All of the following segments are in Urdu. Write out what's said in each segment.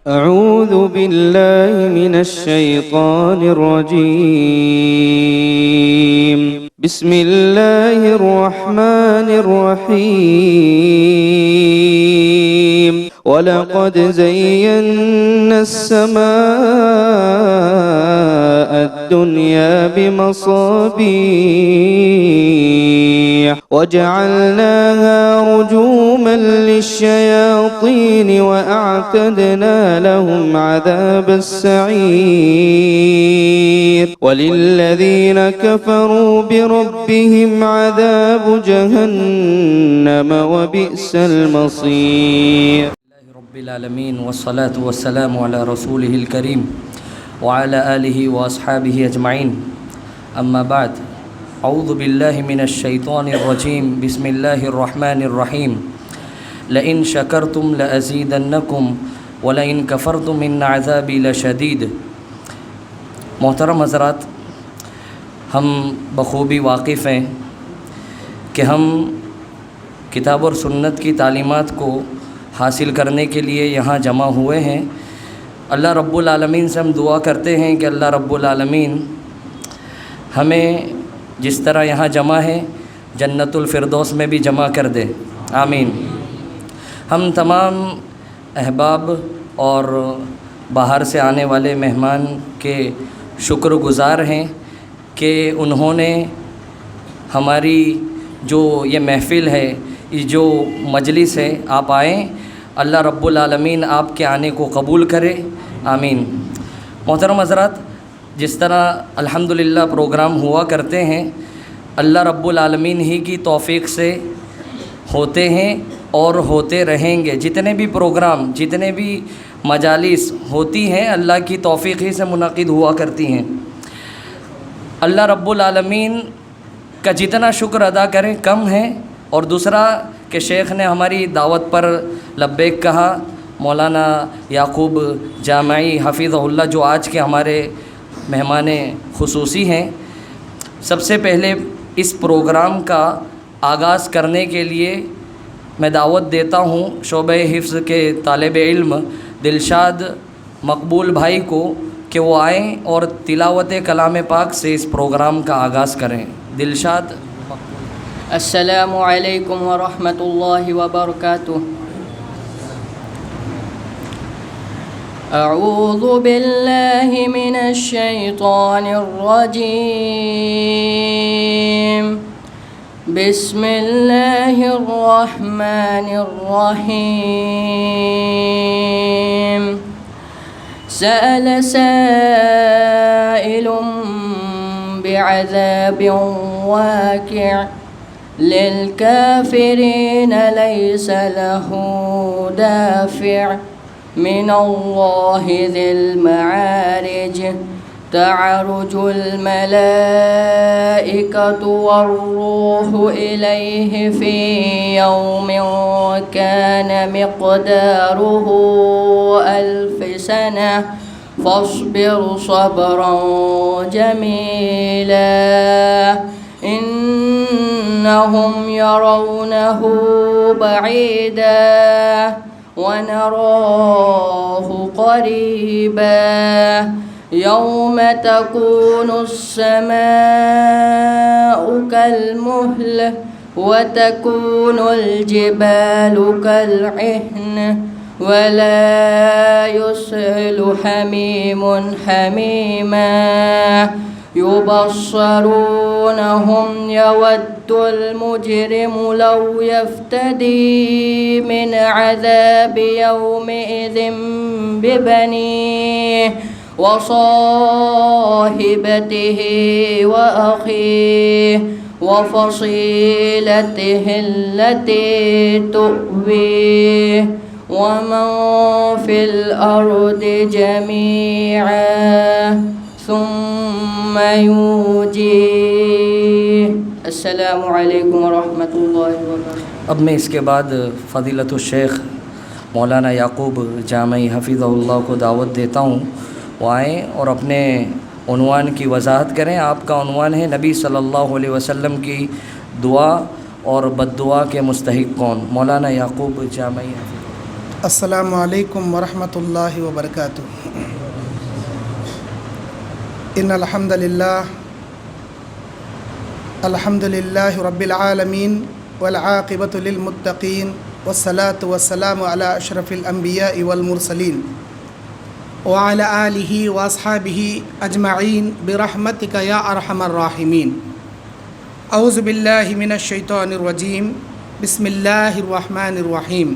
أعوذ بالله من الشيطان الرجيم. بسم الله الرحمن الرحيم. ولقد زينا السماء الدنيا بمصابيح وجعلناها رجوما للشياطين وأعتدنا لهم عذاب السعير. وللذين كفروا بربهم عذاب جهنم وبئس المصير. رب العالمین والصلاة والسلام علی رسولہ الکریم وعلی آلہ واصحابہ اجمعین. اما بعد، اعوذ باللہ من الشیطان الرجیم. بسم اللہ الرحمن الرحیم. لئن شکرتم لأزیدنکم ولئن کفرتم ان عذابی لشدید. محترم حضرات، ہم بخوبی واقف ہیں کہ ہم کتاب اور سنت کی تعلیمات کو حاصل کرنے کے لیے یہاں جمع ہوئے ہیں. اللہ رب العالمین سے ہم دعا کرتے ہیں کہ اللہ رب العالمین ہمیں جس طرح یہاں جمع ہے جنت الفردوس میں بھی جمع کر دے، آمین. ہم تمام احباب اور باہر سے آنے والے مہمان کے شکر گزار ہیں کہ انہوں نے ہماری جو یہ محفل ہے، یہ جو مجلس ہے، آپ آئیں. اللہ رب العالمین آپ کے آنے کو قبول کرے، آمین. محترم حضرات، جس طرح الحمدللہ پروگرام ہوا کرتے ہیں، اللہ رب العالمین ہی کی توفیق سے ہوتے ہیں اور ہوتے رہیں گے. جتنے بھی پروگرام، جتنے بھی مجالس ہوتی ہیں، اللہ کی توفیق ہی سے منعقد ہوا کرتی ہیں. اللہ رب العالمین کا جتنا شکر ادا کریں کم ہے. اور دوسرا کہ شیخ نے ہماری دعوت پر لبیک کہا. مولانا یعقوب جامعی حفظہ اللہ جو آج کے ہمارے مہمان خصوصی ہیں، سب سے پہلے اس پروگرام کا آغاز کرنے کے لیے میں دعوت دیتا ہوں شعبہ حفظ کے طالب علم دلشاد مقبول بھائی کو کہ وہ آئیں اور تلاوت کلام پاک سے اس پروگرام کا آغاز کریں. دلشاد. السلام علیکم ورحمۃ اللہ وبرکاتہ. اعوذ باللہ من الشیطان الرجیم. بسم اللہ الرحمن الرحیم. سأل سائل بعذاب واقع للكافرين ليس له دافع من الله ذي المعارج. تعرج الملائكة والروح إليه في يوم كان مقداره 1000 سنة فاصبر صبرا جميلا. إنهم يرونه بعيدا ونراه قريبا. يوم تكون السماء كالمهل وتكون الجبال كالعهن ولا يسأل حميم حميما. يبصرونهم يود المجرم لو يفتدي من عذاب يومئذ ببنيه وصاحبته وأخيه وفصيلته التي تؤويه ومن في الأرض جميعا ثم ينجيه. السلام علیکم ورحمۃ اللہ وبرکاتہ. اب میں اس کے بعد فضیلت الشیخ مولانا یعقوب جامعی حفظہ اللہ کو دعوت دیتا ہوں وہ آئیں اور اپنے عنوان کی وضاحت کریں. آپ کا عنوان ہے نبی صلی اللہ علیہ وسلم کی دعا اور بد دعا کے مستحق کون. مولانا یعقوب جامعی. السلام علیکم ورحمۃ اللہ وبرکاتہ۔ ان الحمد للہ رب العالمین والعاقبۃ للمتقین والصلاة والسلام علی اشرف الانبیاء والمرسلین وعلی آلہ واصحابہ اجمعین برحمتک یا ارحم الراحمین۔ اعوذ باللہ من الشیطان الرجیم، بسم اللہ الرحمن الرحیم۔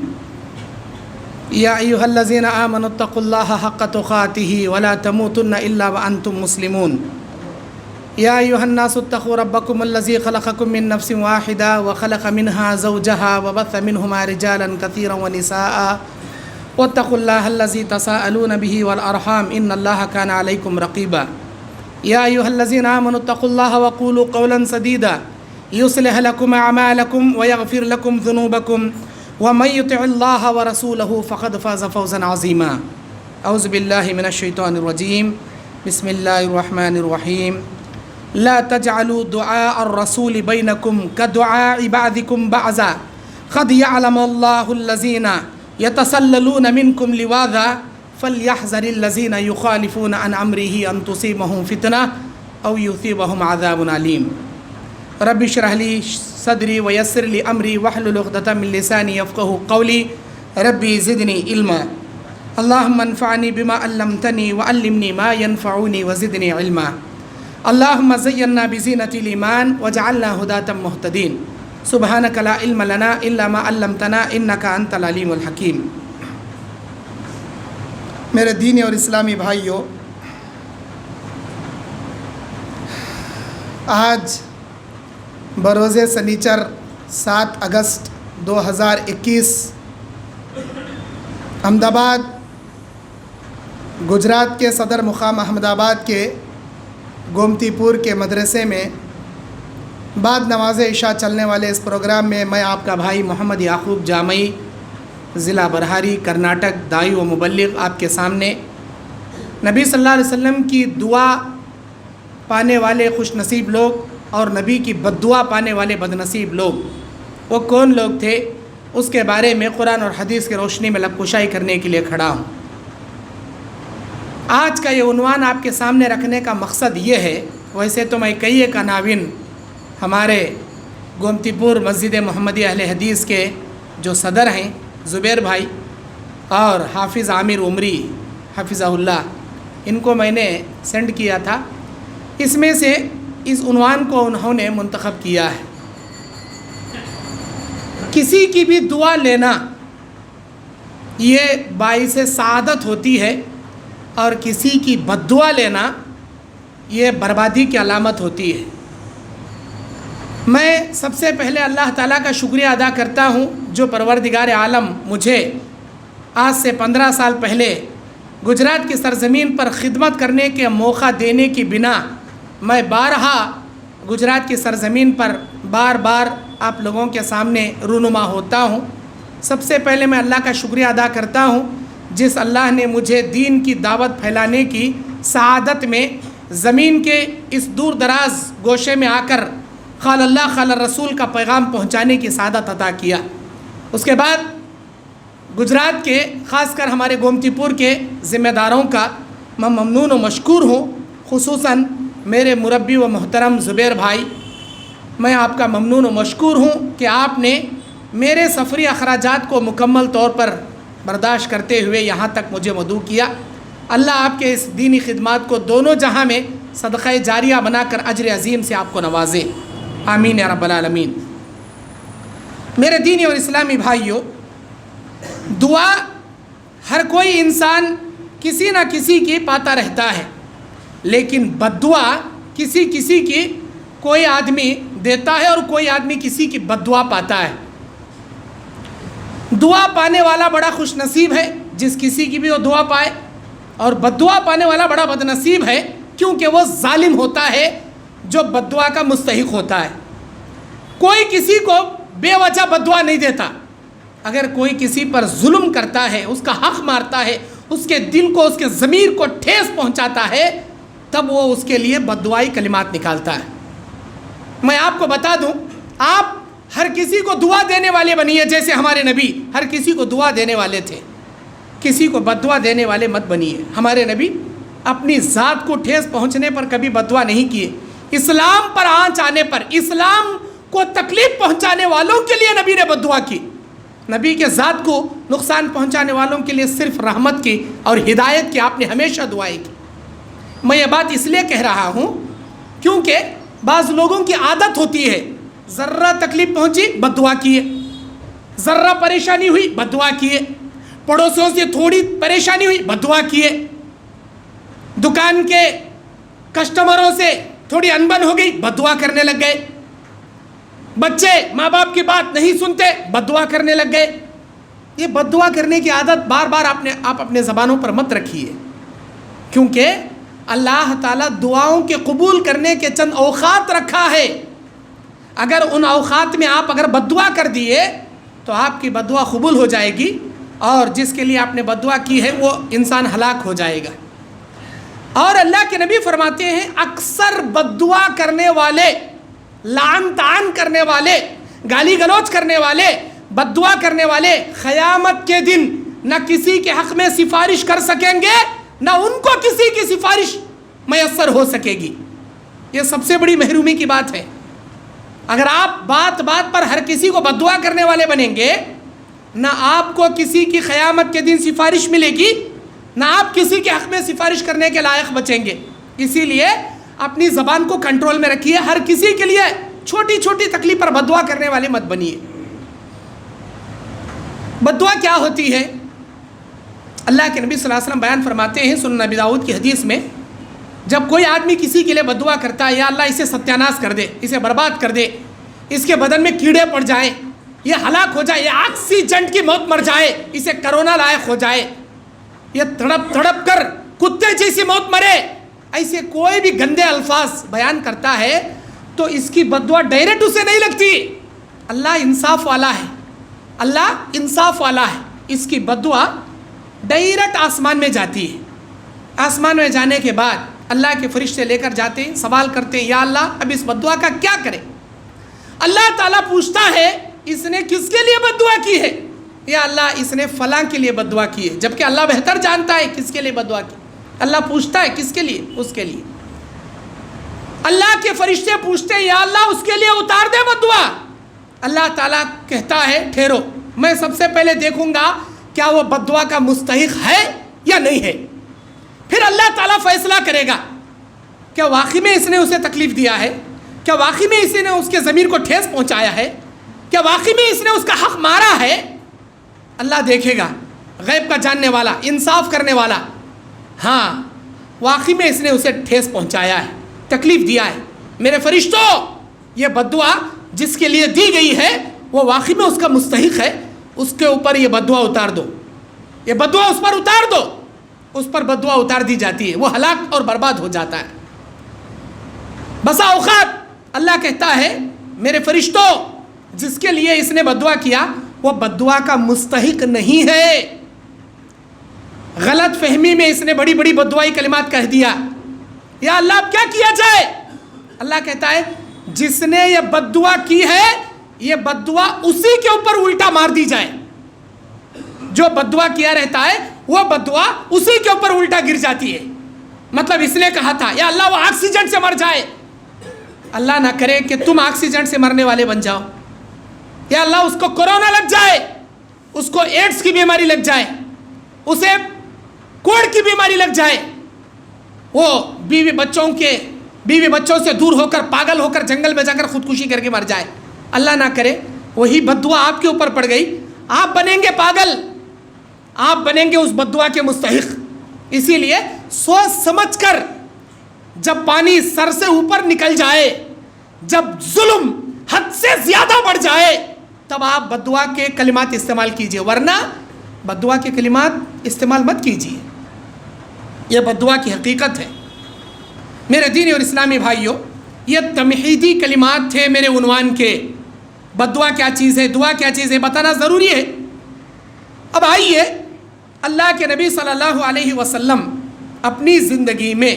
یا ایہا الذین آمنوا اتقوا اللہ حق تقاتہ ولا تموتن الا وانتم مسلمون۔ یا ایہا الناس اتقوا ربکم الذی خلقکم من نفس واحدہ وخلق منها زوجہا وبث منہما رجالا کثیرا ونساء واتقوا اللہ الذی تساءلون به والارحام ان اللہ کان علیکم رقیبا۔ یا ایہا الذین آمنوا اتقوا اللہ وقولوا قولا سدیدا یصلح لکم اعمالکم ویغفر لکم ذنوبکم ومن یطع اللہ ورسولہ فقد فاز فوزا عظیما۔ اعوذ باللہ من الشیطان الرجیم، بسم اللہ الرحمن الرحیم۔ لا تجعلوا دعاء الرسول بینکم کدعاء بعضکم بعضا قد یعلم اللہ الذین یتسللون منکم لواذا فلیحذر الذین یخالفون عن امرہ ان تصیبہم فتنہ او یصیبہم عذاب علیم۔ رب اشرح لی صدری ویسر لی امری واحلل عقدۃ من لسانی یفقہوا قولی ربی زدنی علما۔ اللہم انفعنی بما علمتنی وعلمنی ما ینفعنی وزدنی علما۔ اللہم زینا بزینۃ الایمان وجعلنا ھداۃ مہتدین۔ سبحانک لا علم لنا الا ما علمتنا انک انت العلیم الحکیم۔ میرے دینی اور اسلامی بھائیوں، آج بروز سنیچر 7 اگست 2021 احمد آباد گجرات کے صدر مقام احمد آباد کے گومتی پور کے مدرسے میں بعد نماز عشاء چلنے والے اس پروگرام میں میں آپ کا بھائی محمد یعقوب جامعی، ضلع برہاری، کرناٹک، داعی و مبلغ آپ کے سامنے نبی صلی اللہ علیہ وسلم کی دعا پانے والے خوش نصیب لوگ اور نبی کی بد دعا پانے والے بد نصیب لوگ وہ کون لوگ تھے، اس کے بارے میں قرآن اور حدیث کی روشنی میں لب کشائی کرنے کے لیے کھڑا ہوں۔ آج کا یہ عنوان آپ کے سامنے رکھنے کا مقصد یہ ہے، ویسے تو میں کئی ایک عناوین ہمارے گومتی پور مسجد محمدی اہل حدیث کے جو صدر ہیں زبیر بھائی اور حافظ عامر عمری حفظہ اللہ، ان کو میں نے سینڈ کیا تھا۔ اس میں سے اس عنوان کو انہوں نے منتخب کیا ہے، کسی کی بھی دعا لینا یہ باعث سعادت ہوتی ہے اور کسی کی بد دعا لینا یہ بربادی کی علامت ہوتی ہے۔ میں سب سے پہلے اللہ تعالیٰ کا شکریہ ادا کرتا ہوں جو پروردگار عالم مجھے آج سے 15 سال پہلے گجرات کی سرزمین پر خدمت کرنے کے موقع دینے کی بنا میں بارہا گجرات کی سرزمین پر بار بار آپ لوگوں کے سامنے رونما ہوتا ہوں۔ سب سے پہلے میں اللہ کا شکریہ ادا کرتا ہوں جس اللہ نے مجھے دین کی دعوت پھیلانے کی سعادت میں زمین کے اس دور دراز گوشے میں آ کر قال اللہ قال رسول کا پیغام پہنچانے کی سعادت عطا کیا۔ اس کے بعد گجرات کے خاص کر ہمارے گومتی پور کے ذمہ داروں کا میں ممنون و مشکور ہوں، خصوصاً میرے مربی و محترم زبیر بھائی، میں آپ کا ممنون و مشکور ہوں کہ آپ نے میرے سفری اخراجات کو مکمل طور پر برداشت کرتے ہوئے یہاں تک مجھے مدعو کیا۔ اللہ آپ کے اس دینی خدمات کو دونوں جہاں میں صدقہ جاریہ بنا کر اجر عظیم سے آپ کو نوازے، آمین یا رب العالمین۔ میرے دینی اور اسلامی بھائیوں، دعا ہر کوئی انسان کسی نہ کسی کی پاتا رہتا ہے، لیکن بد دعا کسی کی کوئی آدمی دیتا ہے اور کوئی آدمی کسی کی بد دعا پاتا ہے۔ دعا پانے والا بڑا خوش نصیب ہے جس کسی کی بھی وہ دعا پائے، اور بد دعا پانے والا بڑا بد نصیب ہے کیونکہ وہ ظالم ہوتا ہے جو بد دعا کا مستحق ہوتا ہے۔ کوئی کسی کو بے وجہ بد دعا نہیں دیتا، اگر کوئی کسی پر ظلم کرتا ہے، اس کا حق مارتا ہے، اس کے دل کو، اس کے ضمیر کو ٹھیس پہنچاتا ہے، تب وہ اس کے لیے بد دعائی کلمات نکالتا ہے۔ میں آپ کو بتا دوں، آپ ہر کسی کو دعا دینے والے بنیے، جیسے ہمارے نبی ہر کسی کو دعا دینے والے تھے۔ کسی کو بددعا دینے والے مت بنیے۔ ہمارے نبی اپنی ذات کو ٹھیس پہنچنے پر کبھی بددعا نہیں کیے، اسلام پر آنچ آنے پر، اسلام کو تکلیف پہنچانے والوں کے لیے نبی نے بددعا کی، نبی کے ذات کو نقصان پہنچانے والوں کے لیے صرف رحمت کی اور ہدایت کی آپ نے ہمیشہ دعائیں کی۔ میں یہ بات اس لیے کہہ رہا ہوں کیونکہ بعض لوگوں کی عادت ہوتی ہے، ذرہ تکلیف پہنچی بددعا کیے، ذرہ پریشانی ہوئی بددعا کیے، پڑوسیوں سے تھوڑی پریشانی ہوئی بددعا کیے، دکان کے کسٹمروں سے تھوڑی انبن ہو گئی بددعا کرنے لگ گئے، بچے ماں باپ کی بات نہیں سنتے بددعا کرنے لگ گئے۔ یہ بددعا کرنے کی عادت بار بار آپ اپنے زبانوں پر مت رکھیے، کیونکہ اللہ تعالیٰ دعاؤں کے قبول کرنے کے چند اوقات رکھا ہے، اگر ان اوقات میں آپ اگر بددعا کر دیے تو آپ کی بددعا قبول ہو جائے گی، اور جس کے لیے آپ نے بددعا کی ہے وہ انسان ہلاک ہو جائے گا۔ اور اللہ کے نبی فرماتے ہیں اکثر بددعا کرنے والے، لعن طعن کرنے والے، گالی گلوچ کرنے والے، بددعا کرنے والے قیامت کے دن نہ کسی کے حق میں سفارش کر سکیں گے، نہ ان کو کسی کی سفارش میسر ہو سکے گی۔ یہ سب سے بڑی محرومی کی بات ہے۔ اگر آپ بات بات پر ہر کسی کو بددعا کرنے والے بنیں گے، نہ آپ کو کسی کی قیامت کے دن سفارش ملے گی، نہ آپ کسی کے حق میں سفارش کرنے کے لائق بچیں گے۔ اسی لیے اپنی زبان کو کنٹرول میں رکھیے، ہر کسی کے لیے چھوٹی چھوٹی تکلیف پر بددعا کرنے والے مت بنیے۔ بددعا کیا ہوتی ہے؟ اللہ کے نبی صلی اللہ علیہ وسلم بیان فرماتے ہیں سنن ابی داؤد کی حدیث میں، جب کوئی آدمی کسی کے لیے بددعا کرتا ہے، یا اللہ اسے ستیاناش کر دے، اسے برباد کر دے، اس کے بدن میں کیڑے پڑ جائیں، یہ ہلاک ہو جائے، یہ آکسیجن کی موت مر جائے، اسے کرونا لائق ہو جائے، یہ تڑپ تڑپ کر کتے جیسی موت مرے، ایسے کوئی بھی گندے الفاظ بیان کرتا ہے تو اس کی بددعا ڈائریکٹ اسے نہیں لگتی۔ اللہ انصاف والا ہے، اللہ انصاف والا ہے، اس کی بددعا ڈائریکٹ آسمان میں جاتی ہے۔ آسمان میں جانے کے بعد اللہ کے فرشتے لے کر جاتے ہیں، سوال کرتے ہیں یا اللہ اب اس بددعا کا کیا کریں؟ اللہ تعالیٰ پوچھتا ہے اس نے کس کے لیے بددعا کی ہے؟ یا اللہ اس نے فلاں کے لیے بددعا کی ہے، جبکہ اللہ بہتر جانتا ہے کس کے لیے بددعا کی۔ اللہ پوچھتا ہے کس کے لیے؟ اس کے لیے۔ اللہ کے فرشتے پوچھتے ہیں یا اللہ اس کے لیے اتار دے بددعا۔ اللہ تعالیٰ کہتا ہے ٹھہرو، میں سب سے پہلے دیکھوں گا کیا وہ بددعا کا مستحق ہے یا نہیں ہے، پھر اللہ تعالیٰ فیصلہ کرے گا کیا واقعی میں اس نے اسے تکلیف دیا ہے، کیا واقعی میں اس نے اس کے ضمیر کو ٹھیس پہنچایا ہے، کیا واقعی میں اس نے اس کا حق مارا ہے۔ اللہ دیکھے گا، غیب کا جاننے والا، انصاف کرنے والا، ہاں واقعی میں اس نے اسے ٹھیس پہنچایا ہے، تکلیف دیا ہے، میرے فرشتوں یہ بددعا جس کے لیے دی گئی ہے وہ واقعی میں اس کا مستحق ہے، اس کے اوپر یہ بددعا اتار دو، یہ بددعا اس پر اتار دو۔ اس پر بددعا اتار دی جاتی ہے، وہ ہلاک اور برباد ہو جاتا ہے۔ بسا اوقات اللہ کہتا ہے میرے فرشتوں جس کے لیے اس نے بددعا کیا وہ بددعا کا مستحق نہیں ہے، غلط فہمی میں اس نے بڑی بڑی بددعائی کلمات کہہ دیا، یا اللہ اب کیا کیا جائے؟ اللہ کہتا ہے جس نے یہ بددعا کی ہے یہ بددعا اسی کے اوپر الٹا مار دی جائے، جو بددعا کیا رہتا ہے وہ بددعا اسی کے اوپر الٹا گر جاتی ہے۔ مطلب اس نے کہا تھا یا اللہ وہ آکسیجن سے مر جائے، اللہ نہ کرے کہ تم آکسیجن سے مرنے والے بن جاؤ، یا اللہ اس کو کورونا لگ جائے، اس کو ایڈز کی بیماری لگ جائے، اسے کوڑ کی بیماری لگ جائے، وہ بیوی بچوں سے دور ہو کر پاگل ہو کر جنگل میں جا کر خودکشی کر کے مر جائے۔ اللہ نہ کرے وہی بددعا آپ کے اوپر پڑ گئی، آپ بنیں گے پاگل، آپ بنیں گے اس بددعا کے مستحق۔ اسی لیے سوچ سمجھ کر، جب پانی سر سے اوپر نکل جائے، جب ظلم حد سے زیادہ بڑھ جائے، تب آپ بددعا کے کلمات استعمال کیجئے، ورنہ بددعا کے کلمات استعمال مت کیجئے۔ یہ بددعا کی حقیقت ہے۔ میرے دینی اور اسلامی بھائیوں، یہ تمہیدی کلمات تھے میرے عنوان کے۔ بددعا کیا چیز ہے، دعا کیا چیز ہے بتانا ضروری ہے۔ اب آئیے اللہ کے نبی صلی اللہ علیہ وسلم اپنی زندگی میں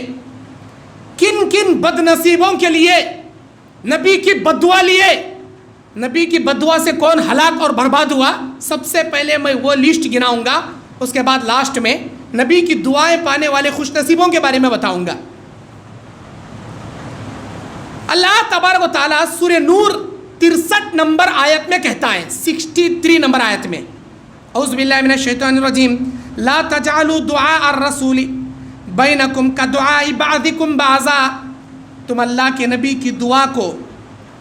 کن کن بد نصیبوں کے لیے نبی کی بددعا لیے، نبی کی بددعا سے کون ہلاک اور برباد ہوا۔ سب سے پہلے میں وہ لسٹ گناؤں گا، اس کے بعد لاسٹ میں نبی کی دعائیں پانے والے خوش نصیبوں کے بارے میں بتاؤں گا۔ اللہ تبارک و تعالیٰ سورہ نور 63 نمبر آیت میں کہتا ہے، 63 نمبر آیت میں، اعوذ باللہ من الشیطان الرجیم، لا تجعلوا دعاء الرسول بینکم کدعاء بعضکم بعضا، تم اللہ کے نبی کی دعا کو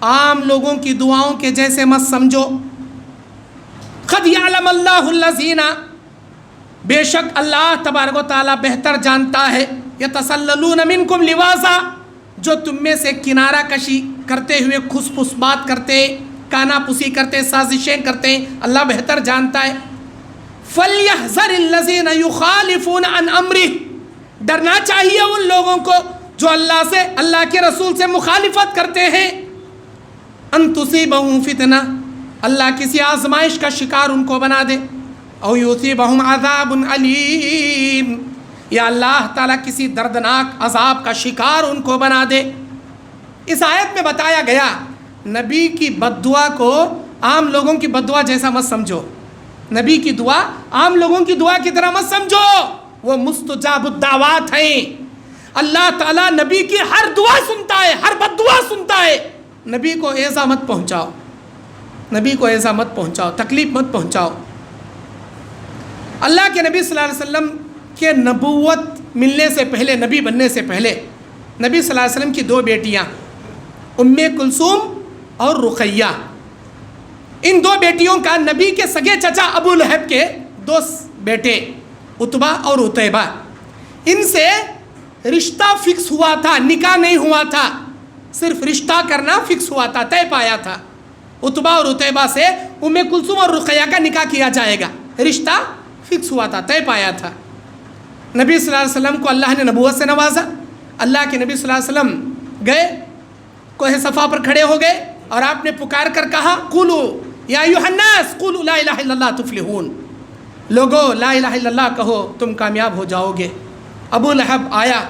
عام لوگوں کی دعاؤں کے جیسے مت سمجھو۔ قد یعلم اللہ الذین، بے شک اللہ تبارک و تعالیٰ بہتر جانتا ہے، یتسللون منکم لواذا، جو تم میں سے کنارہ کشی کرتے ہوئے کھس پھس بات کرتے، کانا پسی کرتے، سازشیں کرتے، اللہ بہتر جانتا ہے۔ فَلْيَحْذَرِ الَّذِينَ يُخَالِفُونَ عَنْ أَمْرِهِ، ڈرنا چاہیے ان لوگوں کو جو اللہ سے، اللہ کے رسول سے مخالفت کرتے ہیں۔ أَن تُصِيبَهُمْ فِتْنَةٌ، اللہ کسی آزمائش کا شکار ان کو بنا دے، أَوْ يُصِيبَهُمْ عَذَابٌ أَلِيمٌ، یا اللہ تعالیٰ کسی دردناک عذاب کا شکار ان کو بنا دے۔ اس آیت میں بتایا گیا نبی کی بد دعا کو عام لوگوں کی بد دعا جیسا مت سمجھو، نبی کی دعا عام لوگوں کی دعا کی طرح مت سمجھو، وہ مستجاب الدعوات ہیں۔ اللہ تعالیٰ نبی کی ہر دعا سنتا ہے، ہر بد دعا سنتا ہے۔ نبی کو ایذا مت پہنچاؤ، نبی کو ایذا مت پہنچاؤ، تکلیف مت پہنچاؤ۔ اللہ کے نبی صلی اللہ علیہ وسلم کہ نبوت ملنے سے پہلے، نبی بننے سے پہلے، نبی صلی اللہ علیہ وسلم کی 2 بیٹیاں ام کلثوم اور رقیہ، ان 2 بیٹیوں کا نبی کے سگے چچا ابو لہب کے 2 بیٹے عتبہ اور عتیبہ، ان سے رشتہ فکس ہوا تھا، نکاح نہیں ہوا تھا، صرف رشتہ کرنا فکس ہوا تھا، طے پایا تھا۔ عتبہ اور عتیبہ سے ام کلثوم اور رقیہ کا نکاح کیا جائے گا، رشتہ فکس ہوا تھا، طے پایا تھا۔ نبی صلی اللہ علیہ وسلم کو اللہ نے نبوت سے نوازا۔ اللہ کے نبی صلی اللہ علیہ وسلم گئے، کوہ صفا پر کھڑے ہو گئے اور آپ نے پکار کر کہا، قولوا یا ایھا الناس قولوا لا الہ الا اللہ تفلحون، لوگو لا الہ الا اللہ کہو تم کامیاب ہو جاؤ گے۔ ابو لہب آیا،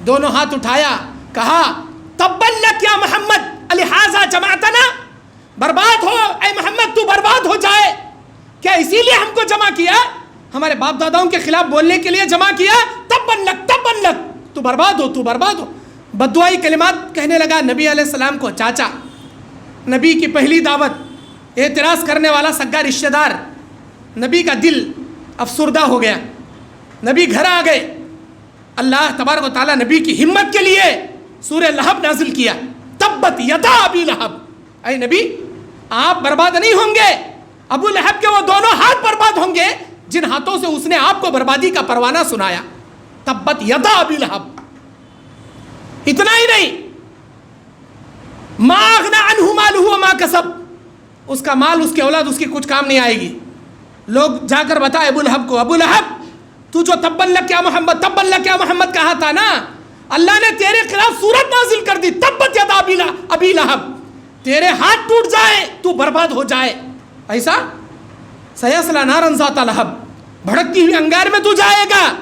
دونوں ہاتھ اٹھایا، کہا تبا لک یا محمد الہذا جمعتنا، برباد ہو اے محمد، تو برباد ہو جائے، کیا اسی لیے ہم کو جمع کیا، ہمارے باپ داداؤں کے خلاف بولنے کے لیے جمع کیا؟ تبن لک تبن لک، تو برباد ہو، تو برباد ہو۔ بددعائی کلمات کہنے لگا نبی علیہ السلام کو چاچا، نبی کی پہلی دعوت، اعتراض کرنے والا سگا رشتہ دار، نبی کا دل افسردہ ہو گیا، نبی گھر آ گئے۔ اللہ تبارک و تعالیٰ نبی کی ہمت کے لیے سورہ لہب نازل کیا، تبت یدا ابی لہب، اے نبی آپ برباد نہیں ہوں گے، ابو لہب کے وہ دونوں ہاتھ برباد ہوں گے جن ہاتھوں سے اس نے آپ کو بربادی کا پروانہ سنایا۔ تبت یدا ابی لہب، اتنا ہی نہیں، ما اغنی عنہ مالہ وما کسب، اس کا مال، اس کی اولاد اس کی کچھ کام نہیں آئے گی۔ لوگ جا کر بتائے ابو لہب کو، ابو لہب تو جو تبن لک یا محمد، تبن لک یا محمد کہا تھا نا، اللہ نے تیرے خلاف سورت نازل کر دی، تبت یدا ابی لہب، تیرے ہاتھ ٹوٹ جائے، تو برباد ہو جائے۔ ایسا سیصلی نارا ذات لہب، بھڑکتی ہوئی انگار میں تو جائے گا۔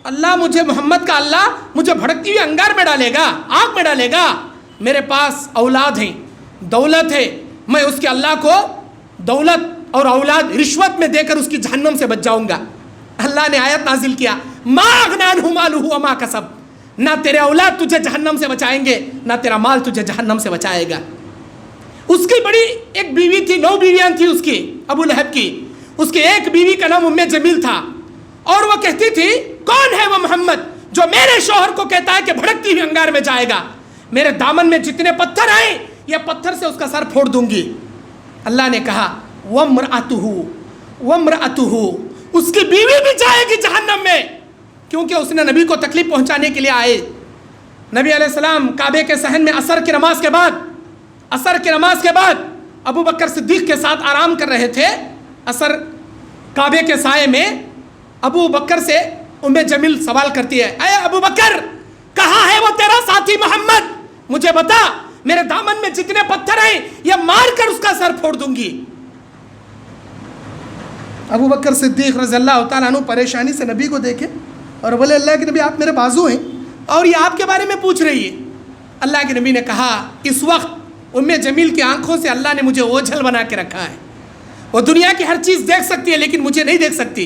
اللہ مجھے، محمد کا اللہ مجھے بھڑکتی ہوئی انگار میں ڈالے گا، آگ میں ڈالے گا۔ میرے پاس اولاد ہیں، دولت ہے، میں اس کے اللہ کو دولت اور اولاد رشوت میں دے کر اس کی جہنم سے بچ جاؤں گا۔ اللہ نے آیت نازل کیا، ما اغنی عنہ مالہ وما کسب، نہ تیرے اولاد تجھے جہنم سے بچائیں گے، نہ تیرا مال تجھے جہنم سے بچائے گا۔ اس کی بڑی ایک بیوی تھی، 9 بیویاں تھیں اس کی، ابو لہب کی۔ اس کی ایک بیوی کا نام ام جمیل تھا، اور وہ کہتی تھی کون ہے وہ محمد جو میرے شوہر کو کہتا ہے کہ بھڑکتی ہوئی انگار میں جائے گا، میرے دامن میں جتنے پتھر آئے یہ پتھر سے اس کا سر پھوڑ دوں گی۔ اللہ نے کہا وَامْرَأَتُهُ، اس کی بیوی بھی جائے گی جہنم میں، کیونکہ اس نے نبی کو تکلیف پہنچانے کے لیے آئے۔ نبی علیہ السلام کعبے کے صحن میں عصر کی نماز کے بعد ابو بکر صدیق کے ساتھ آرام کر رہے تھے۔ عصر کعبے کے سائے میں ابو بکر سے ام جمیل سوال کرتی ہے، اے ابو بکر کہاں ہے وہ تیرا ساتھی محمد، مجھے بتا، میرے دامن میں جتنے پتھر ہیں یہ مار کر اس کا سر پھوڑ دوں گی۔ ابو بکر صدیق رضی اللہ تعالیٰ عنہ پریشانی سے نبی کو دیکھے اور بولے اللہ کے نبی آپ میرے بازو ہیں اور یہ آپ کے بارے میں پوچھ رہی ہے۔ اللہ کے نبی نے کہا اس وقت ام جمیل کی آنکھوں سے اللہ نے مجھے اوجھل بنا کے رکھا ہے، وہ دنیا کی ہر چیز دیکھ سکتی ہے لیکن مجھے نہیں دیکھ سکتی۔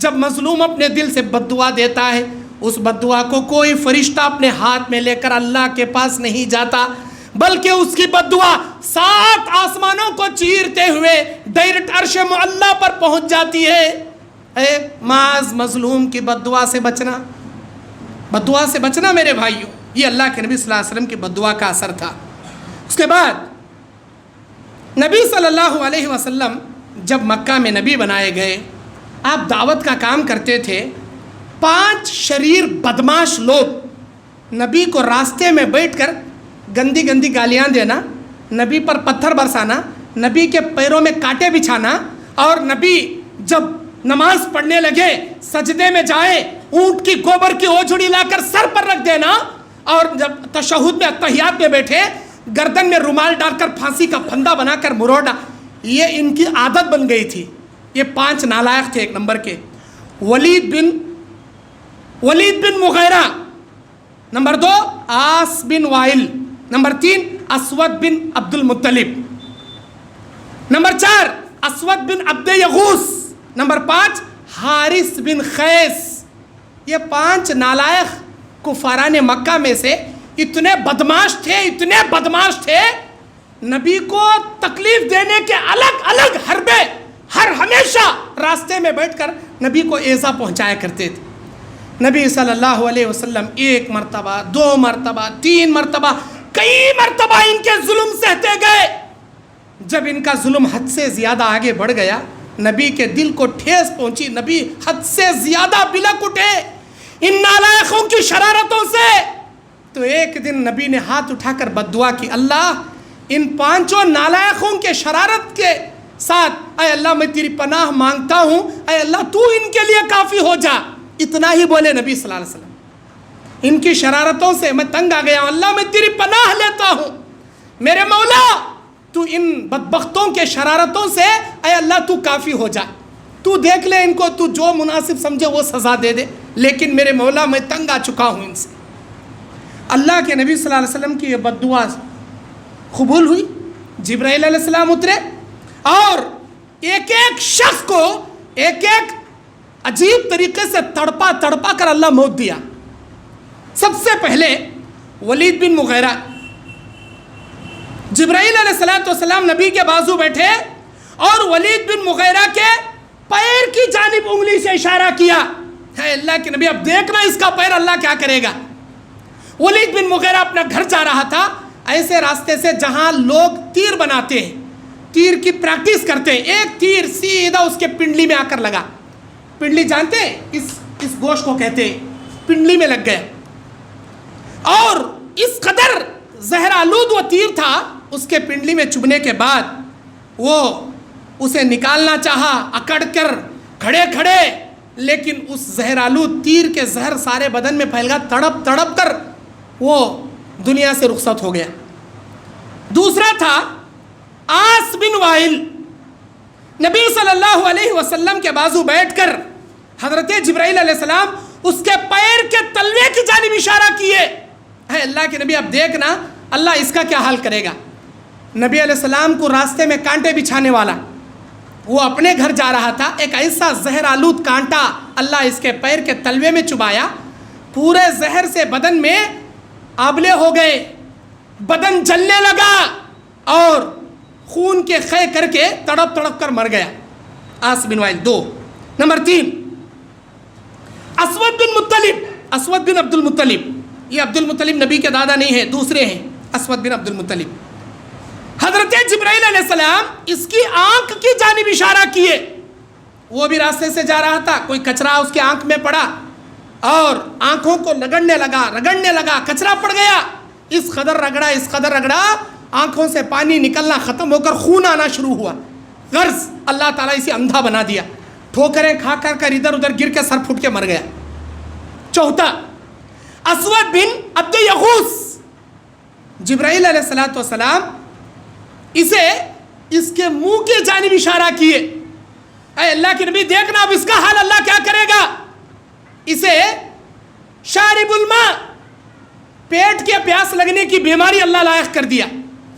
جب مظلوم اپنے دل سے بد دعا دیتا ہے اس بد دعا کو کوئی فرشتہ اپنے ہاتھ میں لے کر اللہ کے پاس نہیں جاتا، بلکہ اس کی بد دعا 7 آسمانوں کو چیرتے ہوئے ڈائریکٹ عرش معلیٰ پر پہنچ جاتی ہے۔ اے معاذ مظلوم کی بد دعا سے بچنا، بد دعا سے بچنا میرے بھائیوں، یہ اللہ کے نبی صلی اللہ علیہ وسلم کی بد دعا کا اثر تھا۔ اس کے بعد نبی صلی اللہ علیہ وسلم جب مکہ میں نبی بنائے گئے، آپ دعوت کا کام کرتے تھے۔ 5 شریر بدماش لوگ نبی کو راستے میں بیٹھ کر گندی گندی گالیاں دینا، نبی پر پتھر برسانا، نبی کے پیروں میں کانٹے بچھانا، اور نبی جب نماز پڑھنے لگے سجدے میں جائے اونٹ کی گوبر کی اوجھڑی لا کر سر پر رکھ دینا، اور جب تشہد میں اتحیات میں بیٹھے گردن میں رومال ڈال کر پھانسی کا پھندا بنا کر مروڑنا، یہ ان کی عادت بن گئی تھی۔ یہ 5 نالائق تھے۔ 1 نمبر کے ولید بن مغیرہ، نمبر 2 عاص بن وائل، نمبر 3 اسود بن عبد المطلب، نمبر 4 اسود بن عبد یغوث، نمبر 5 حارث بن خیس۔ یہ 5 نالائق کفاران مکہ میں سے اتنے بدماش تھے، نبی کو تکلیف دینے کے الگ الگ حربے ہمیشہ راستے میں بیٹھ کر نبی کو ایذا پہنچایا کرتے تھے۔ نبی صلی اللہ علیہ وسلم 1 مرتبہ 2 مرتبہ 3 مرتبہ کئی مرتبہ ان کے ظلم سہتے گئے۔ جب ان کا ظلم حد سے زیادہ آگے بڑھ گیا، نبی کے دل کو ٹھیس پہنچی، نبی حد سے زیادہ بلک اٹھے ان نالائقوں کی شرارتوں سے۔ تو ایک دن نبی نے ہاتھ اٹھا کر بد دعا کی، اللہ ان 5 نالائقوں کے شرارت کے ساتھ، اے اللہ میں تیری پناہ مانگتا ہوں، اے اللہ تو ان کے لیے کافی ہو جا۔ اتنا ہی بولے نبی صلی اللہ علیہ وسلم، ان کی شرارتوں سے میں تنگ آ گیا ہوں، اللہ میں تیری پناہ لیتا ہوں، میرے مولا تو ان بدبختوں کے شرارتوں سے اے اللہ تو کافی ہو جا، تو دیکھ لے ان کو، تو جو مناسب سمجھے وہ سزا دے دے، لیکن میرے مولا میں تنگ آ چکا ہوں ان سے۔ اللہ کے نبی صلی اللہ علیہ وسلم کی یہ بد دعا قبول ہوئی، جبرائیل علیہ السلام اترے اور ایک ایک شخص کو ایک ایک عجیب طریقے سے تڑپا کر اللہ موت دیا۔ سب سے پہلے ولید بن مغیرہ، جبرائیل علیہ السلام نبی کے بازو بیٹھے اور ولید بن مغیرہ کے پیر کی جانب انگلی سے اشارہ کیا، ہے اللہ کے نبی اب دیکھنا اس کا پیر اللہ کیا کرے گا۔ ولید بن مغیرہ اپنا گھر جا رہا تھا، ایسے راستے سے جہاں لوگ تیر بناتے ہیں، تیر کی پریکٹس کرتے ہیں، ایک تیر سیدھا اس کے پنڈلی میں آ کر لگا۔ پنڈلی جانتے ہیں اس گوشت کو کہتے ہیں، پنڈلی میں لگ گیا، اور اس قدر زہر آلود وہ تیر تھا، اس کے پنڈلی میں چبھنے کے بعد وہ اسے نکالنا چاہا اکڑ کر کھڑے، لیکن اس زہر آلود تیر کے زہر سارے بدن میں پھیل گیا، تڑپ کر وہ دنیا سے رخصت ہو گیا۔ دوسرا تھا عاص بن وائل، نبی صلی اللہ علیہ وسلم کے بازو بیٹھ کر حضرت جبرائیل علیہ السلام اس کے پیر کے تلوے کی جانب اشارہ کیے، اے اللہ کے نبی اب دیکھنا اللہ اس کا کیا حال کرے گا۔ نبی علیہ السلام کو راستے میں کانٹے بچھانے والا، وہ اپنے گھر جا رہا تھا، ایک ایسا زہر آلود کانٹا اللہ اس کے پیر کے تلوے میں چبایا، پورے زہر سے بدن میں آبلے ہو گئے، بدن جلنے لگا اور خون کے خے کر کے تڑپ کر مر گیا۔ عاص بن وائل 2۔ نمبر 3 اسود بن عبد المطلب، یہ عبد المطلب نبی کے دادا نہیں ہیں، دوسرے ہیں، اسود بن عبد المطلب۔ حضرت جبرائیل علیہ السلام اس کی آنکھ کی جانب اشارہ کیے، وہ بھی راستے سے جا رہا تھا، کوئی کچرا اس کی آنکھ میں پڑا اور آنکھوں کو رگڑنے لگا، کچرا پڑ گیا، اس قدر رگڑا آنکھوں سے پانی نکلنا ختم ہو کر خون آنا شروع ہوا، غرض اللہ تعالیٰ اسے اندھا بنا دیا، ٹھوکریں کھا کر ادھر ادھر گر کے سر پھوٹ کے مر گیا۔ چوتھا اسود بن عبد یغوث، جبرائیل علیہ السلام اسے اس کے منہ کی جانب اشارہ کیے، اے اللہ کے نبی دیکھنا اب اس کا حال اللہ کیا کرے گا۔ اسے شارب الماء، پیٹ کے پیاس لگنے کی بیماری اللہ لائق کر دیا،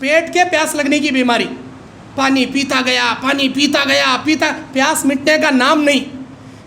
پیٹ کے پیاس لگنے کی بیماری، پانی پیتا گیا، پیاس مٹنے کا نام نہیں،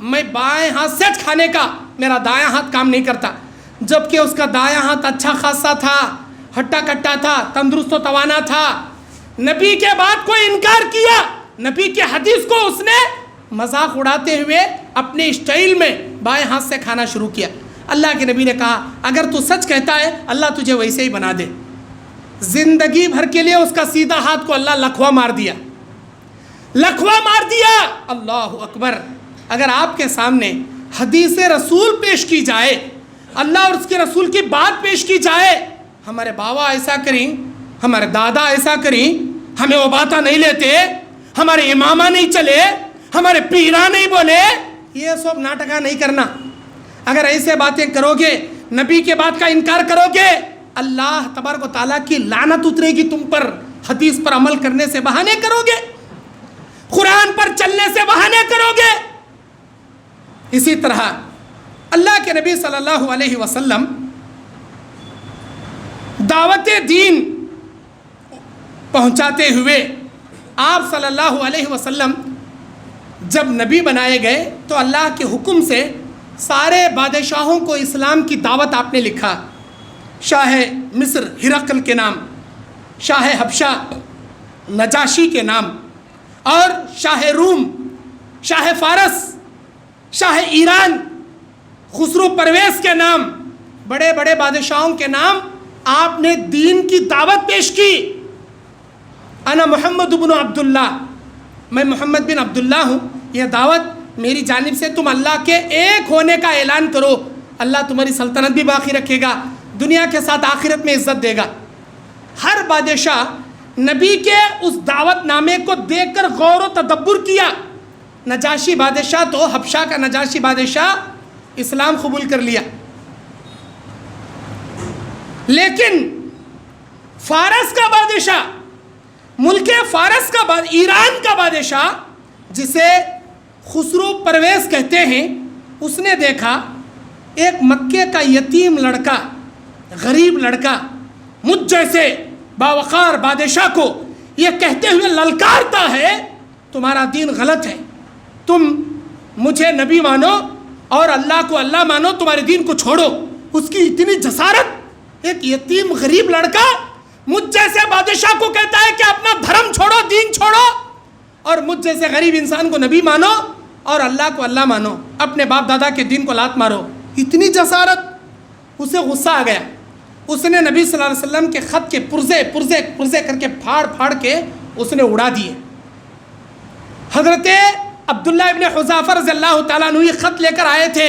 میں بائیں ہاتھ سے کھانے کا میرا دایاں ہاتھ کام نہیں کرتا، جبکہ اس کا دایاں ہاتھ اچھا خاصا تھا، ہٹا کٹا تھا، تندرست و توانا تھا۔ نبی کے بعد کوئی انکار کیا، نبی کے حدیث کو اس نے مذاق اڑاتے ہوئے اپنے اسٹائل میں بائیں ہاتھ سے کھانا شروع کیا۔ اللہ کے نبی نے کہا اگر تو سچ کہتا ہے اللہ تجھے ویسے ہی بنا دے۔ زندگی بھر کے لیے اس کا سیدھا ہاتھ کو اللہ لکھوا مار دیا، لکھوا مار دیا۔ اللہ اکبر۔ اگر آپ کے سامنے حدیث رسول پیش کی جائے، اللہ اور اس کے رسول کی بات پیش کی جائے، ہمارے بابا ایسا کریں، ہمارے دادا ایسا کریں، ہمیں وہ باتیں نہیں لیتے، ہمارے امامہ نہیں چلے، ہمارے پیرا نہیں بولے، یہ سب ناٹکا نہیں کرنا۔ اگر ایسے باتیں کرو گے، نبی کے بات کا انکار کرو گے، اللہ تبارک و تعالیٰ کی لعنت اترے گی تم پر۔ حدیث پر عمل کرنے سے بہانے کرو گے، قرآن پر چلنے سے بہانے کرو گے۔ اسی طرح اللہ کے نبی صلی اللہ علیہ وسلم دعوت دین پہنچاتے ہوئے آپ صلی اللہ علیہ وسلم جب نبی بنائے گئے تو اللہ کے حکم سے سارے بادشاہوں کو اسلام کی دعوت آپ نے لکھا۔ شاہ مصر ہرقل کے نام، شاہ حبشہ نجاشی کے نام، اور شاہ روم، شاہ فارس، شاہ ایران خسرو پرویز کے نام، بڑے بڑے بادشاہوں کے نام آپ نے دین کی دعوت پیش کی۔ انا محمد بن عبداللہ، میں محمد بن عبداللہ ہوں، یہ دعوت میری جانب سے تم اللہ کے ایک ہونے کا اعلان کرو، اللہ تمہاری سلطنت بھی باقی رکھے گا، دنیا کے ساتھ آخرت میں عزت دے گا۔ ہر بادشاہ نبی کے اس دعوت نامے کو دیکھ کر غور و تدبر کیا۔ نجاشی بادشاہ تو حبشہ کا نجاشی بادشاہ اسلام قبول کر لیا، لیکن فارس کا بادشاہ، ملک فارس کا ایران کا بادشاہ جسے خسرو پرویز کہتے ہیں، اس نے دیکھا ایک مکے کا یتیم لڑکا، غریب لڑکا مجھ جیسے باوقار بادشاہ کو یہ کہتے ہوئے للکارتا ہے تمہارا دین غلط ہے، تم مجھے نبی مانو اور اللہ کو اللہ مانو، تمہارے دین کو چھوڑو۔ اس کی اتنی جسارت، ایک یتیم غریب لڑکا مجھ جیسے بادشاہ کو کہتا ہے کہ اپنا دھرم چھوڑو، دین چھوڑو، اور مجھ جیسے غریب انسان کو نبی مانو اور اللہ کو اللہ مانو، اپنے باپ دادا کے دین کو لات مارو۔ اتنی جسارت، اسے غصہ آ گیا۔ اس نے نبی صلی اللہ علیہ وسلم کے خط کے پرزے کر کے پھاڑ کے اس نے اڑا دیے۔ حضرت عبداللہ ابن حذافہ رضی اللہ تعالیٰ عنہ یہ خط لے کر آئے تھے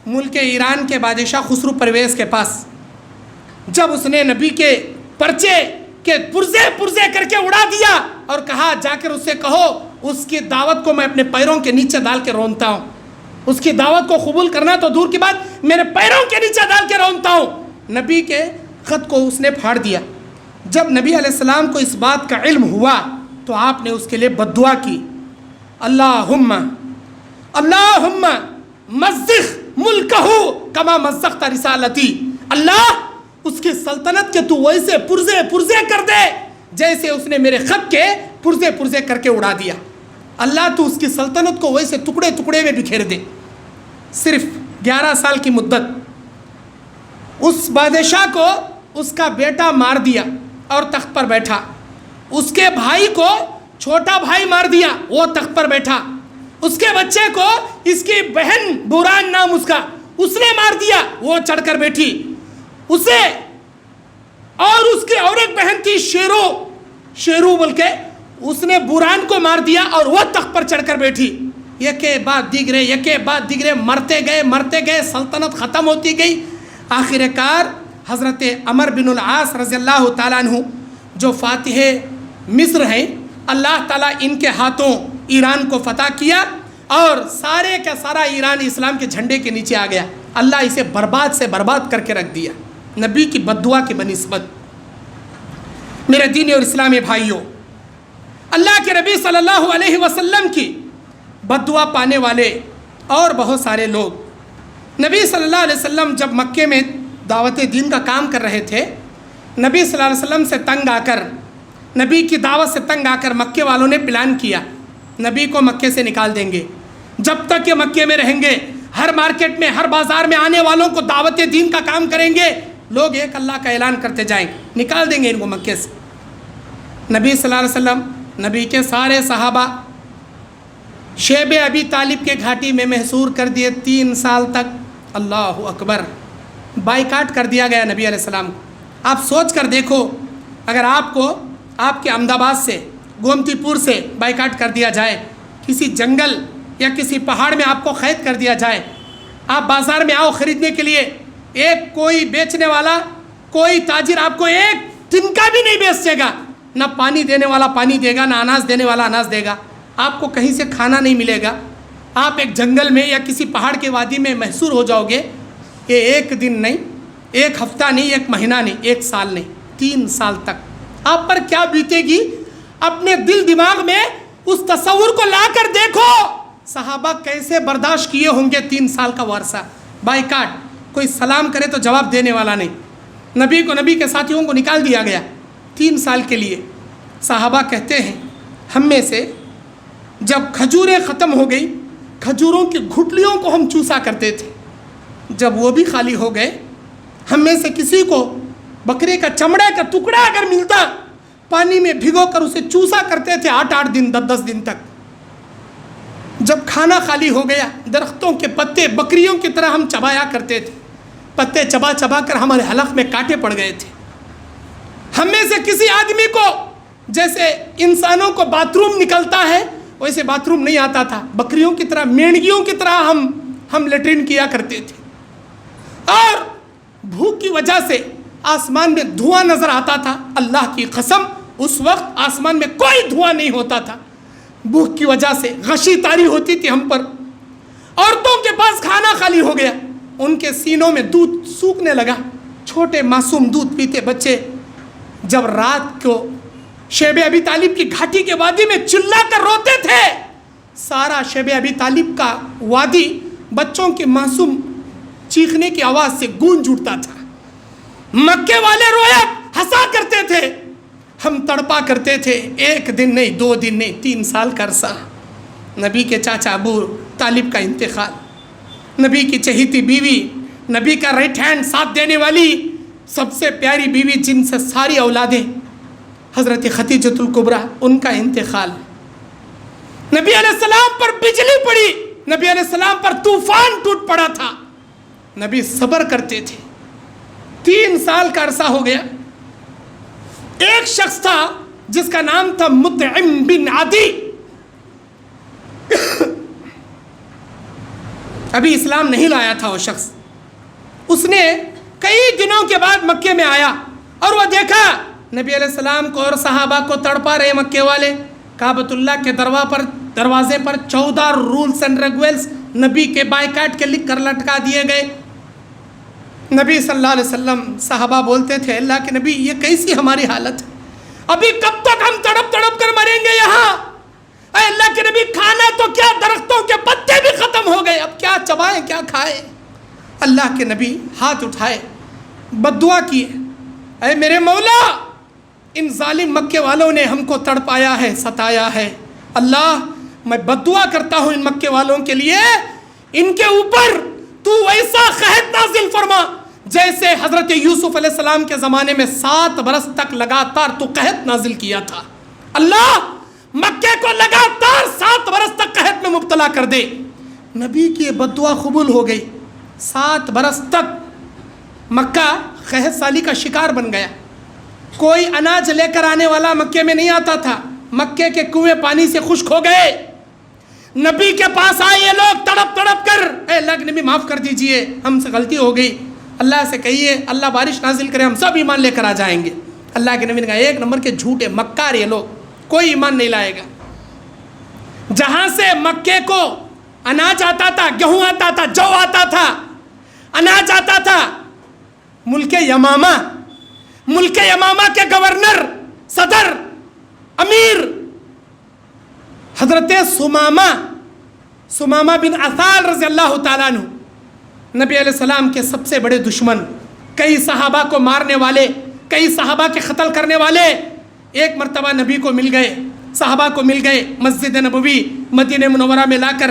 ملک ایران کے بادشاہ خسرو پرویز کے پاس۔ جب اس نے نبی کے پرچے کے پرزے کر کے اڑا دیا اور کہا جا کر اس سے کہو اس کی دعوت کو میں اپنے پیروں کے نیچے ڈال کے رونتا ہوں، اس کی دعوت کو قبول کرنا تو دور کی بات میرے پیروں کے نیچے ڈال کے رونتا ہوں۔ نبی کے خط کو اس نے پھاڑ دیا۔ جب نبی علیہ السلام کو اس بات کا علم ہوا تو آپ نے اس کے لیے بد دعا کی، اللہم مزق ملکہ کما مزقت رسالتی، اللہ اس کی سلطنت کے تو ویسے پرزے کر دے جیسے اس نے میرے خط کے پرزے کر کے اڑا دیا۔ اللہ تو اس کی سلطنت کو ویسے ٹکڑے میں بکھیر دے۔ صرف 11 سال کی مدت اس بادشاہ کو اس کا بیٹا مار دیا اور تخت پر بیٹھا، اس کے بھائی کو چھوٹا بھائی مار دیا، وہ تخت پر بیٹھا، اس کے بچے کو اس کی بہن بوران نام اس نے مار دیا، وہ چڑھ کر بیٹھی، اسے اور اس کی اور ایک بہن تھی شیرو بول کے، اس نے بوران کو مار دیا اور وہ تخت پر چڑھ کر بیٹھی۔ یکے بعد دیگرے مرتے گئے، سلطنت ختم ہوتی گئی۔ آخر کار حضرت عمر بن العاص رضی اللہ تعالیٰ عنہ جو فاتح مصر ہیں، اللہ تعالیٰ ان کے ہاتھوں ایران کو فتح کیا اور سارے کا سارا ایران اسلام کے جھنڈے کے نیچے آ گیا۔ اللہ اسے برباد سے برباد کر کے رکھ دیا نبی کی بد دعا کی بنسبت۔ میرے دینی اور اسلامی بھائیوں، اللہ کے نبی صلی اللہ علیہ وسلم کی بد دعا پانے والے اور بہت سارے لوگ، نبی صلی اللہ علیہ وسلم جب مکے میں دعوت دین کا کام کر رہے تھے، نبی صلی اللہ علیہ وسلم سے تنگ آ کر، نبی کی دعوت سے تنگ آ کر مکے والوں نے پلان کیا نبی کو مکے سے نکال دیں گے، جب تک یہ مکے میں رہیں گے، ہر مارکیٹ میں، ہر بازار میں آنے والوں کو دعوت دین کا کام کریں گے، لوگ ایک اللہ کا اعلان کرتے جائیں گے، نکال دیں گے ان کو مکے سے۔ نبی صلی اللہ علیہ وسلم، نبی کے سارے صحابہ شیب ابی طالب کے گھاٹی میں محصور کر دیے 3 سال تک۔ اللہ اکبر، بائیکاٹ کر دیا گیا نبی علیہ السلام کو۔ آپ سوچ کر دیکھو، اگر آپ کو آپ کے احمد آباد سے، گومتی پور سے بائیکاٹ کر دیا جائے، کسی جنگل یا کسی پہاڑ میں آپ کو قید کر دیا جائے، آپ بازار میں آؤ خریدنے کے لیے، ایک کوئی بیچنے والا، کوئی تاجر آپ کو ایک دن کا بھی نہیں بیچے گا، نہ پانی دینے والا پانی دے گا، نہ اناج دینے والا اناج دے گا، آپ کو کہیں سے کھانا نہیں ملے گا، آپ ایک جنگل میں یا کسی پہاڑ کے وادی میں محصور ہو جاؤ گے۔ یہ ایک دن نہیں، ایک ہفتہ نہیں، ایک مہینہ نہیں، ایک سال نہیں، 3 سال تک آپ پر کیا بیتے گی؟ اپنے دل دماغ میں اس تصور کو لا کر دیکھو، صحابہ کیسے برداشت کیے ہوں گے 3 سال کا عرصہ۔ بائیکاٹ، کوئی سلام کرے تو جواب دینے والا نہیں، نبی کو، نبی کے ساتھیوں کو نکال دیا گیا 3 سال کے لیے۔ صحابہ کہتے ہیں ہم میں سے جب کھجوریں ختم ہو گئی، کھجوروں کی گھٹلیوں کو ہم چوسا کرتے تھے، جب وہ بھی خالی ہو گئے، ہم میں سے کسی کو بکرے کا چمڑے کا ٹکڑا اگر ملتا، پانی میں بھگو کر اسے چوسا کرتے تھے 8-8 دن، 10-10 دن تک۔ جب کھانا خالی ہو گیا، درختوں کے پتے بکریوں کی طرح ہم چبایا کرتے تھے، پتے چبا چبا کر ہمارے حلق میں کانٹے پڑ گئے تھے۔ ہم میں سے کسی آدمی کو جیسے انسانوں کو باتھ روم نکلتا ہے ویسے باتھ روم نہیں آتا تھا، بکریوں کی طرح، مینڈیوں کی طرح ہم لیٹرین کیا کرتے تھے، اور بھوک کی وجہ سے آسمان میں دھواں نظر آتا تھا۔ اللہ کی قسم، اس وقت آسمان میں کوئی دھواں نہیں ہوتا تھا، بھوک کی وجہ سے غشی طاری ہوتی تھی ہم پر۔ عورتوں کے پاس کھانا خالی ہو گیا، ان کے سینوں میں دودھ سوکھنے لگا، چھوٹے معصوم دودھ پیتے بچے جب رات کو شیب ابی طالب کی گھاٹی کے وادی میں چلا کر روتے تھے، سارا شیب ابی طالب کا وادی بچوں کی معصوم چیخنے کی آواز سے گونج اٹھتا تھا۔ مکے والے رویا ہنسا کرتے تھے، ہم تڑپا کرتے تھے، 1 دن نہیں، 2 دن نہیں، 3 سال کا عرصہ۔ نبی کے چاچا ابو طالب کا انتقال، نبی کی چہیتی بیوی، نبی کا رائٹ ہینڈ ساتھ دینے والی سب سے پیاری بیوی جن سے ساری اولادیں، حضرت خدیجۃ الکبریٰ، ان کا انتقال۔ نبی علیہ السلام پر بجلی پڑی، نبی علیہ السلام پر طوفان ٹوٹ پڑا تھا، نبی صبر کرتے تھے۔ 3 سال کا عرصہ ہو گیا۔ ایک شخص تھا جس کا نام تھا مطعم بن عدی، ابھی اسلام نہیں لایا تھا وہ شخص۔ اس نے کئی دنوں کے بعد مکے میں آیا اور وہ دیکھا نبی علیہ السلام کو اور صحابہ کو تڑپا رہے مکے والے۔ کعبۃ اللہ کے دروازے پر 14 رولز اینڈ ریگولیشنز نبی کے بائیکاٹ کے لکھ کر لٹکا دیے گئے۔ نبی صلی اللہ علیہ وسلم، صحابہ بولتے تھے اللہ کے نبی یہ کیسی ہماری حالت ہے، ابھی کب تک ہم تڑپ تڑپ کر مریں گے یہاں؟ اے اللہ کے نبی کھانا تو کیا، درختوں کے پتے بھی ختم ہو گئے، اب کیا چبائیں کیا کھائیں؟ اللہ کے نبی ہاتھ اٹھائے، بد دعا کیے، اے میرے مولا ان ظالم مکے والوں نے ہم کو تڑپایا ہے، ستایا ہے، اللہ میں بد دعا کرتا ہوں ان مکے والوں کے لیے، ان کے اوپر تو ویسا قحط نازل فرما جیسے حضرت یوسف علیہ السلام کے زمانے میں 7 برس تک لگاتار تو قحط نازل کیا تھا۔ اللہ مکے کو لگاتار 7 برس تک قحط میں مبتلا کر دے۔ نبی کی یہ بد دعا قبول ہو گئی۔ 7 برس تک مکہ قحط سالی کا شکار بن گیا، کوئی اناج لے کر آنے والا مکے میں نہیں آتا تھا، مکے کے کنویں پانی سے خشک ہو گئے۔ نبی کے پاس آئے یہ لوگ تڑپ تڑپ کر، اے اللہ کے نبی معاف کر دیجئے، ہم سے غلطی ہو گئی، اللہ سے کہیے اللہ بارش نازل کرے، ہم سب ایمان لے کر آ جائیں گے۔ اللہ کے نبی نے کہا 1 نمبر کے جھوٹے مکار یہ لوگ، کوئی ایمان نہیں لائے گا۔ جہاں سے مکے کو اناج آتا تھا، گیہوں آتا تھا، جو آتا تھا، اناج آتا تھا، ملک یمامہ کے گورنر، صدر، امیر حضرت سمامہ بن عثال رضی اللہ تعالیٰ عنہ، نبی علیہ السلام کے سب سے بڑے دشمن، کئی صحابہ کو مارنے والے، کئی صحابہ کے قتل کرنے والے، ایک مرتبہ نبی کو مل گئے، صحابہ کو مل گئے، مسجد نبوی مدینہ منورہ میں لا کر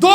2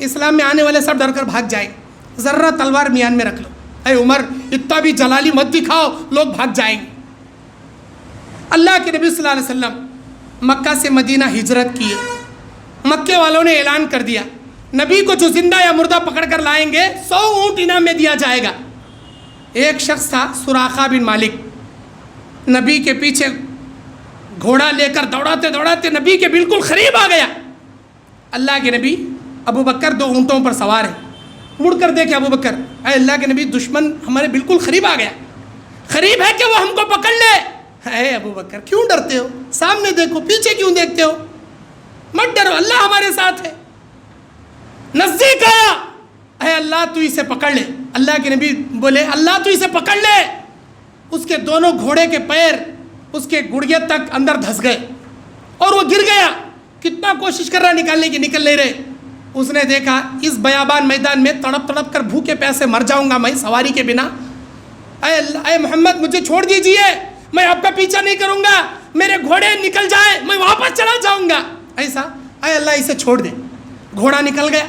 اسلام میں آنے والے سب ڈر کر بھاگ جائیں، ذرہ تلوار میان میں رکھ لو، اے عمر اتنا بھی جلالی مت دکھاؤ، لوگ بھاگ جائیں گے۔ اللہ کے نبی صلی اللہ علیہ وسلم مکہ سے مدینہ ہجرت کیے، مکے والوں نے اعلان کر دیا نبی کو جو زندہ یا مردہ پکڑ کر لائیں گے 100 اونٹ انعام میں دیا جائے گا۔ ایک شخص تھا سراقہ بن مالک، نبی کے پیچھے گھوڑا لے کر دوڑاتے دوڑاتے نبی کے بالکل قریب آ گیا۔ اللہ کے نبی ابو بکر 2 اونٹوں پر سوار ہیں، مڑ کر دیکھے ابو بکر، اے اللہ کے نبی دشمن ہمارے بالکل قریب آ گیا، قریب ہے کہ وہ ہم کو پکڑ لے۔ اے ابو بکر کیوں ڈرتے ہو، سامنے دیکھو، پیچھے کیوں دیکھتے ہو، مت ڈرو، اللہ ہمارے ساتھ ہے۔ نزدیک آیا، اے اللہ تو اسے پکڑ لے۔ اللہ کے نبی بولے اللہ تو اسے پکڑ لے۔ اس کے دونوں گھوڑے کے پیر اس کے گڑگے تک اندر دھس گئے اور وہ گر گیا، کتنا کوشش کر رہا نکالنے کی، نکل نہیں رہے۔ اس نے دیکھا اس بیابان میدان میں تڑپ تڑپ کر بھوکے پیاسے مر جاؤں گا میں سواری کے بنا، اے محمد مجھے چھوڑ دیجئے، میں آپ کا پیچھا نہیں کروں گا، میرے گھوڑے نکل جائیں میں واپس چلا جاؤں گا ایسا، اے اللہ اسے چھوڑ دے۔ گھوڑا نکل گیا،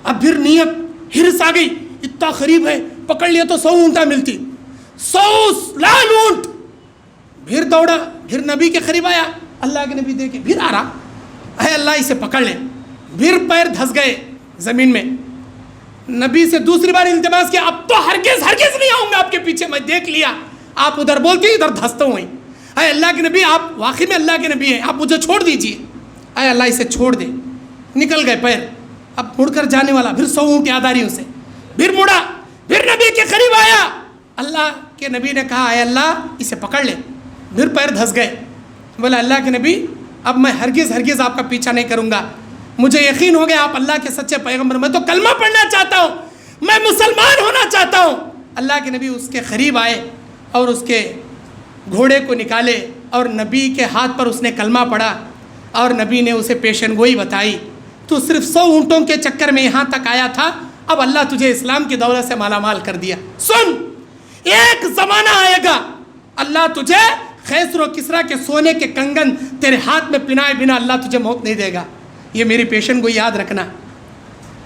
اب پھر نیت ہرس آ گئی، اتنا قریب ہے، پکڑ لیا تو 100 اونٹا ملتی، 100 لال اونٹ۔ پھر دوڑا، پھر نبی کے قریب آیا، اللہ کے نبی دیکھے پھر آ رہا، اے اللہ اسے پکڑ لے۔ پھر پیر دھس گئے زمین میں، نبی سے دوسری بار التماس کیا، اب تو ہرگز ہرگز نہیں آؤں گا آپ کے پیچھے، میں دیکھ لیا آپ ادھر بولتی ادھر دھستا ہوں، اے اللہ کے نبی آپ واقعی میں اللہ کے نبی ہیں، آپ مجھے چھوڑ دیجئے، اے اللہ اسے چھوڑ دے۔ نکل گئے پیر، اب مڑ کر جانے والا، پھر 100 اونٹ یاد آ رہی اسے، پھر مڑا، پھر نبی کے قریب آیا، اللہ کے نبی نے کہا اے اللہ اسے پکڑ لے۔ پھر پیر دھس گئے، بولا اللہ کے نبی اب میں ہرگز ہرگز آپ کا پیچھا نہیں کروں گا، مجھے یقین ہو گیا آپ اللہ کے سچے پیغمبر، میں تو کلمہ پڑھنا چاہتا ہوں، میں مسلمان ہونا چاہتا ہوں۔ اللہ کے نبی اس کے قریب آئے اور اس کے گھوڑے کو نکالے اور نبی کے ہاتھ پر اس نے کلمہ پڑھا اور نبی نے اسے پیشن گوئی بتائی، تو صرف 100 اونٹوں کے چکر میں یہاں تک آیا تھا، اب اللہ تجھے اسلام کی دولت سے مالا مال کر دیا۔ سن، ایک زمانہ آئے گا اللہ تجھے خیسر و کسرا کے سونے کے کنگن تیرے ہاتھ میں پنائے بنا اللہ تجھے موت نہیں دے گا، یہ میری پیشن گوئی یاد رکھنا۔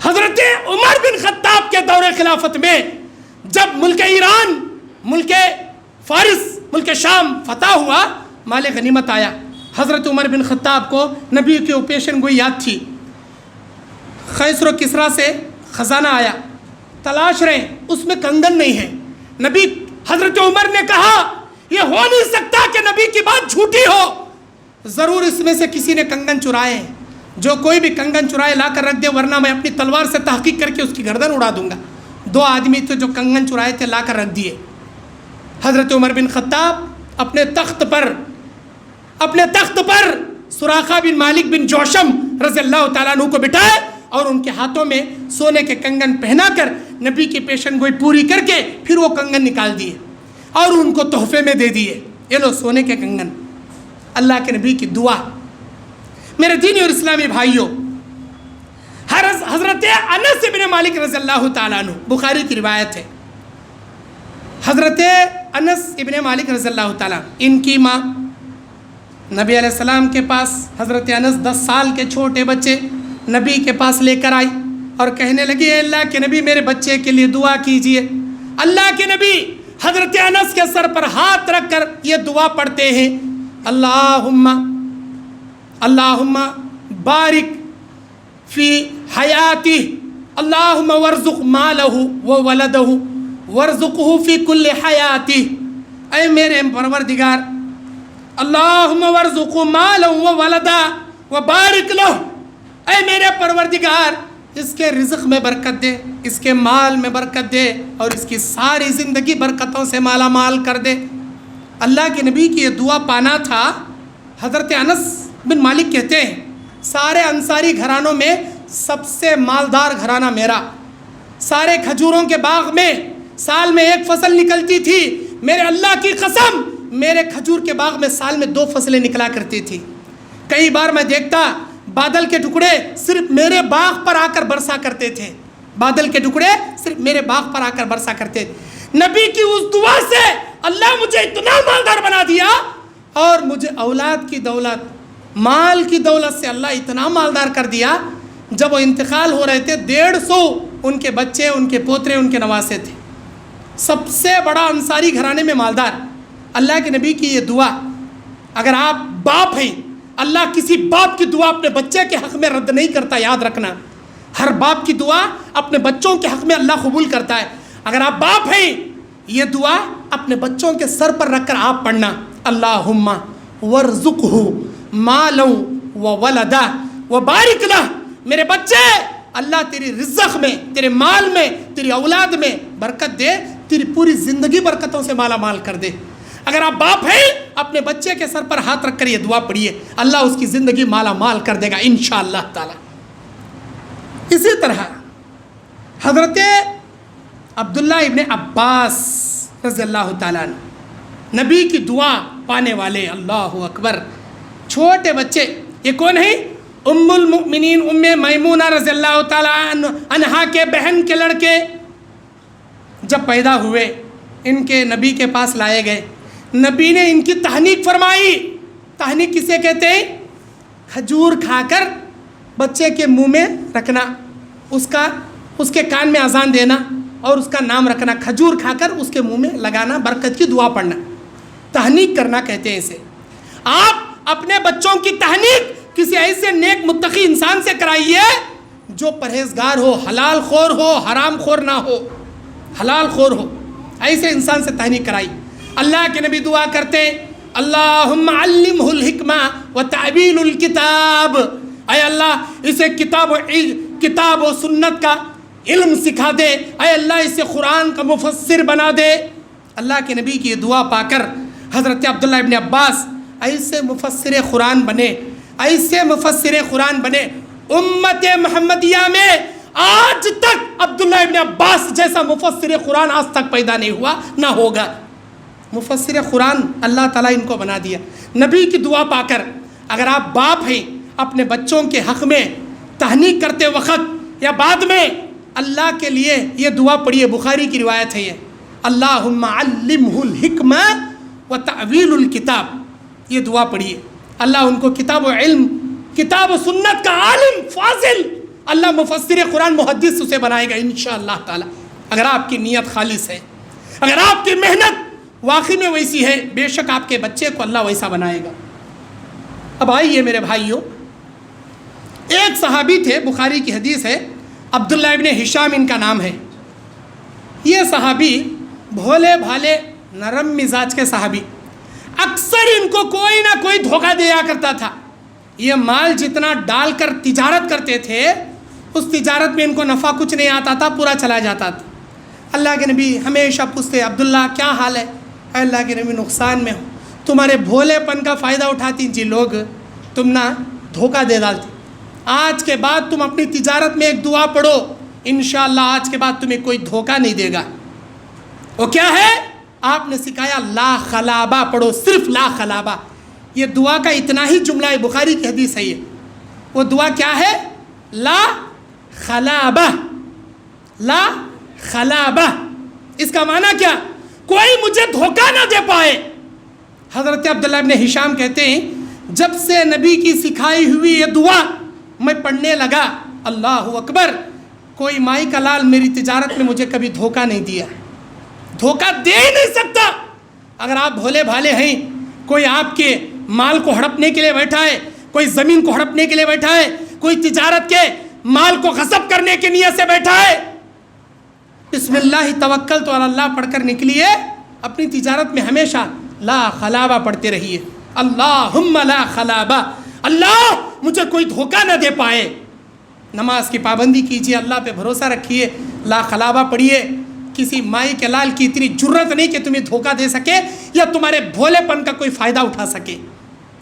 حضرت عمر بن خطاب کے دور خلافت میں جب ملک ایران، ملک فارس، ملک شام فتح ہوا، مال غنیمت آیا، حضرت عمر بن خطاب کو نبی کی پیشن گوئی یاد تھی، خیسر و کسرا سے خزانہ آیا، تلاش رہے اس میں کنگن نہیں ہے، نبی حضرت عمر نے کہا یہ ہو نہیں سکتا کہ نبی کی بات جھوٹی ہو، ضرور اس میں سے کسی نے کنگن چرائے ہیں، جو کوئی بھی کنگن چرائے لا کر رکھ دے، ورنہ میں اپنی تلوار سے تحقیق کر کے اس کی گردن اڑا دوں گا۔ 2 آدمی تھے جو کنگن چرائے تھے، لا کر رکھ دیے۔ حضرت عمر بن خطاب اپنے تخت پر سراقہ بن مالک بن جوشم رضی اللہ تعالیٰ عنہ کو بٹھائے اور ان کے ہاتھوں میں سونے کے کنگن پہنا کر نبی کی پیشن گوئی پوری کر کے پھر وہ کنگن نکال دیے اور ان کو تحفے میں دے دیے، یہ لو سونے کے کنگن، اللہ کے نبی کی دعا۔ میرے دینی اور اسلامی بھائیوں، حضرت انس بن مالک رضی اللہ تعالیٰ عنہ، بخاری کی روایت ہے، حضرت انس ابن مالک رضی اللہ تعالیٰ عنہ، ان کی ماں نبی علیہ السلام کے پاس، حضرت انس 10 سال کے چھوٹے بچے نبی کے پاس لے کر آئی اور کہنے لگی اے اللہ کے نبی میرے بچے کے لیے دعا کیجئے۔ اللہ کے نبی حضرت انس کے سر پر ہاتھ رکھ کر یہ دعا پڑھتے ہیں، اللہم بارک فی حیاتہ، اللہم ورزق مالہ وولدہ ورزقہ فی کل حیاتہ، اے میرے پروردگار اللہم ورزق مالہ وولدہ وبارک لہ، اے میرے پروردگار اس کے رزق میں برکت دے، اس کے مال میں برکت دے اور اس کی ساری زندگی برکتوں سے مالا مال کر دے۔ اللہ کے نبی کی یہ دعا پانا تھا۔ حضرت انس بن مالک کہتے ہیں سارے انصاری گھرانوں میں سب سے مالدار گھرانہ میرا، سارے کھجوروں کے باغ میں سال میں 1 فصل نکلتی تھی، میرے اللہ کی قسم میرے کھجور کے باغ میں سال میں 2 فصلیں نکلا کرتی تھی۔ کئی بار میں دیکھتا بادل کے ٹکڑے صرف میرے باغ پر آ کر برسا کرتے تھے، بادل کے ٹکڑے صرف میرے باغ پر آ کر برسا کرتے تھے۔ نبی کی اس دعا سے اللہ مجھے اتنا مالدار بنا دیا اور مجھے اولاد کی دولت، مال کی دولت سے اللہ اتنا مالدار کر دیا، جب وہ انتقال ہو رہے تھے 150 ان کے بچے، ان کے پوترے، ان کے نواسے تھے. سب سے بڑا انصاری گھرانے میں مالدار. اللہ کے نبی کی یہ دعا، اگر آپ باپ ہیں، اللہ کسی باپ کی دعا اپنے بچے کے حق میں رد نہیں کرتا، یاد رکھنا. ہر باپ کی دعا اپنے بچوں کے حق میں اللہ قبول کرتا ہے. اگر آپ باپ ہیں، یہ دعا اپنے بچوں کے سر پر رکھ کر آپ پڑھنا. اللہم ورزقہ مالا وولدا وبارک لہ. میرے بچے، اللہ تیری رزق میں، تیرے مال میں، تیری اولاد میں برکت دے، تیری پوری زندگی برکتوں سے مالا مال کر دے. اگر آپ باپ ہیں، اپنے بچے کے سر پر ہاتھ رکھ کر یہ دعا پڑھیے، اللہ اس کی زندگی مالا مال کر دے گا انشاءاللہ تعالی. اسی طرح حضرت عبداللہ ابن عباس رضی اللہ تعالیٰ عنہ، نبی کی دعا پانے والے. اللہ اکبر. چھوٹے بچے، یہ کون ہیں؟ ام المؤمنین ام میمونہ رضی اللہ تعالیٰ عنہا کے بہن کے لڑکے جب پیدا ہوئے، ان کے نبی کے پاس لائے گئے. نبی نے ان کی تہنیک فرمائی. تہنیک کسے کہتے ہیں؟ کھجور کھا کر بچے کے منہ میں رکھنا، اس کے کان میں اذان دینا اور اس کا نام رکھنا. کھجور کھا کر اس کے منہ میں لگانا، برکت کی دعا پڑھنا، تہنیک کرنا کہتے ہیں اسے. آپ اپنے بچوں کی تہنیک کسی ایسے نیک متقی انسان سے کرائیے جو پرہیزگار ہو، حلال خور ہو، حرام خور نہ ہو، حلال خور ہو. ایسے انسان سے تہنیک کرائی. اللہ کے نبی دعا کرتے، اللہم علمہ الحکمہ وتعویل الکتاب. اے اللہ اسے کتاب و سنت کا علم سکھا دے. اے اللہ اسے قرآن کا مفسر بنا دے. اللہ کے نبی کی دعا پا کر حضرت عبداللہ ابن عباس ایسے مفسر قرآن بنے، ایسے مفسر قرآن بنے. امت محمدیہ میں آج تک عبداللہ ابن عباس جیسا مفسر قرآن آج تک پیدا نہیں ہوا، نہ ہوگا. مفسر قرآن اللہ تعالیٰ ان کو بنا دیا نبی کی دعا پا کر. اگر آپ باپ ہیں، اپنے بچوں کے حق میں تہنیک کرتے وقت یا بعد میں اللہ کے لیے یہ دعا پڑھیے. بخاری کی روایت ہے یہ، اللہم علمہ الحکمہ وتعویل الکتاب. یہ دعا پڑھیے، اللہ ان کو کتاب و علم، کتاب و سنت کا عالم، فاضل، اللہ مفسر قرآن، محدث اسے بنائے گا انشاءاللہ تعالی. اگر آپ کی نیت خالص ہے، اگر آپ کی محنت واقعی میں ویسی ہے، بے شک آپ کے بچے کو اللہ ویسا بنائے گا. اب آئیے میرے بھائیوں، ایک صحابی تھے، بخاری کی حدیث ہے، عبداللہ ابن ہشام ان کا نام ہے. یہ صحابی بھولے بھالے نرم مزاج کے صحابی، اکثر ان کو کوئی نہ کوئی دھوکہ دیا کرتا تھا. یہ مال جتنا ڈال کر تجارت کرتے تھے، اس تجارت میں ان کو نفع کچھ نہیں آتا تھا، پورا چلا جاتا تھا. اللہ کے نبی ہمیشہ پوچھتے، عبداللہ کیا حال ہے؟ اے اللہ کے نبی نقصان میں ہو. تمہارے بھولے پن کا فائدہ اٹھاتی جی لوگ، تم نہ دھوکہ دے ڈالتے. آج کے بعد تم اپنی تجارت میں ایک دعا پڑھو، انشاءاللہ آج کے بعد تمہیں کوئی دھوکہ نہیں دے گا. وہ کیا ہے؟ آپ نے سکھایا لا خلابہ پڑھو، صرف لا خلابہ. یہ دعا کا اتنا ہی جملہ ہے، بخاری کی حدیث ہے یہ. وہ دعا کیا ہے؟ لا خلابہ، لا خلابہ. اس کا معنی کیا؟ کوئی مجھے دھوکہ نہ دے پائے. حضرت عبداللہ ابن ہشام کہتے ہیں، جب سے نبی کی سکھائی ہوئی یہ دعا میں پڑھنے لگا، اللہ اکبر، کوئی مائی کا لال میری تجارت میں مجھے کبھی دھوکہ نہیں دیا. دھوکہ دے ہی نہیں سکتا. اگر آپ بھولے بھالے ہیں، کوئی آپ کے مال کو ہڑپنے کے لیے بیٹھا ہے، کوئی زمین کو ہڑپنے کے لیے بیٹھا ہے، کوئی تجارت کے مال کو غصب کرنے کی نیت سے بیٹھا ہے، بسم اللہ توکلت علی اللہ پڑھ کر نکلیے. اپنی تجارت میں ہمیشہ لا خلابہ پڑھتے رہیے. اللہم لا خلابہ، اللہ مجھے کوئی دھوکہ نہ دے پائے. نماز کی پابندی کیجیے، اللہ پہ بھروسہ رکھیے، لا خلابہ پڑھیے. کسی مائی کے لال کی اتنی جرت نہیں کہ تمہیں دھوکہ دے سکے یا تمہارے بھولے پن کا کوئی فائدہ اٹھا سکے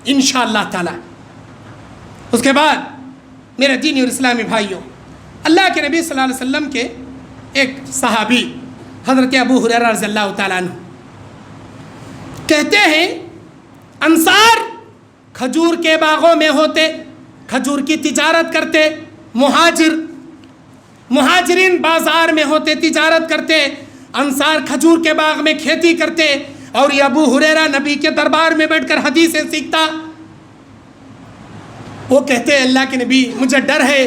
انشاءاللہ تعالی. اس کے بعد میرے دینی اور اسلامی بھائیوں، اللہ کے نبی صلی اللہ علیہ وسلم کے ایک صحابی حضرت ابو ہریرہ رضی اللہ تعالیٰ عنہ کہتے ہیں، انصار کھجور کے باغوں میں ہوتے، کھجور کی تجارت کرتے. مہاجرین بازار میں ہوتے، تجارت کرتے. انصار کھجور کے باغ میں کھیتی کرتے. اور یہ ابو ہریرہ نبی کے دربار میں بیٹھ کر حدیثیں سیکھتا. وہ کہتے ہیں، اللہ کے نبی مجھے ڈر ہے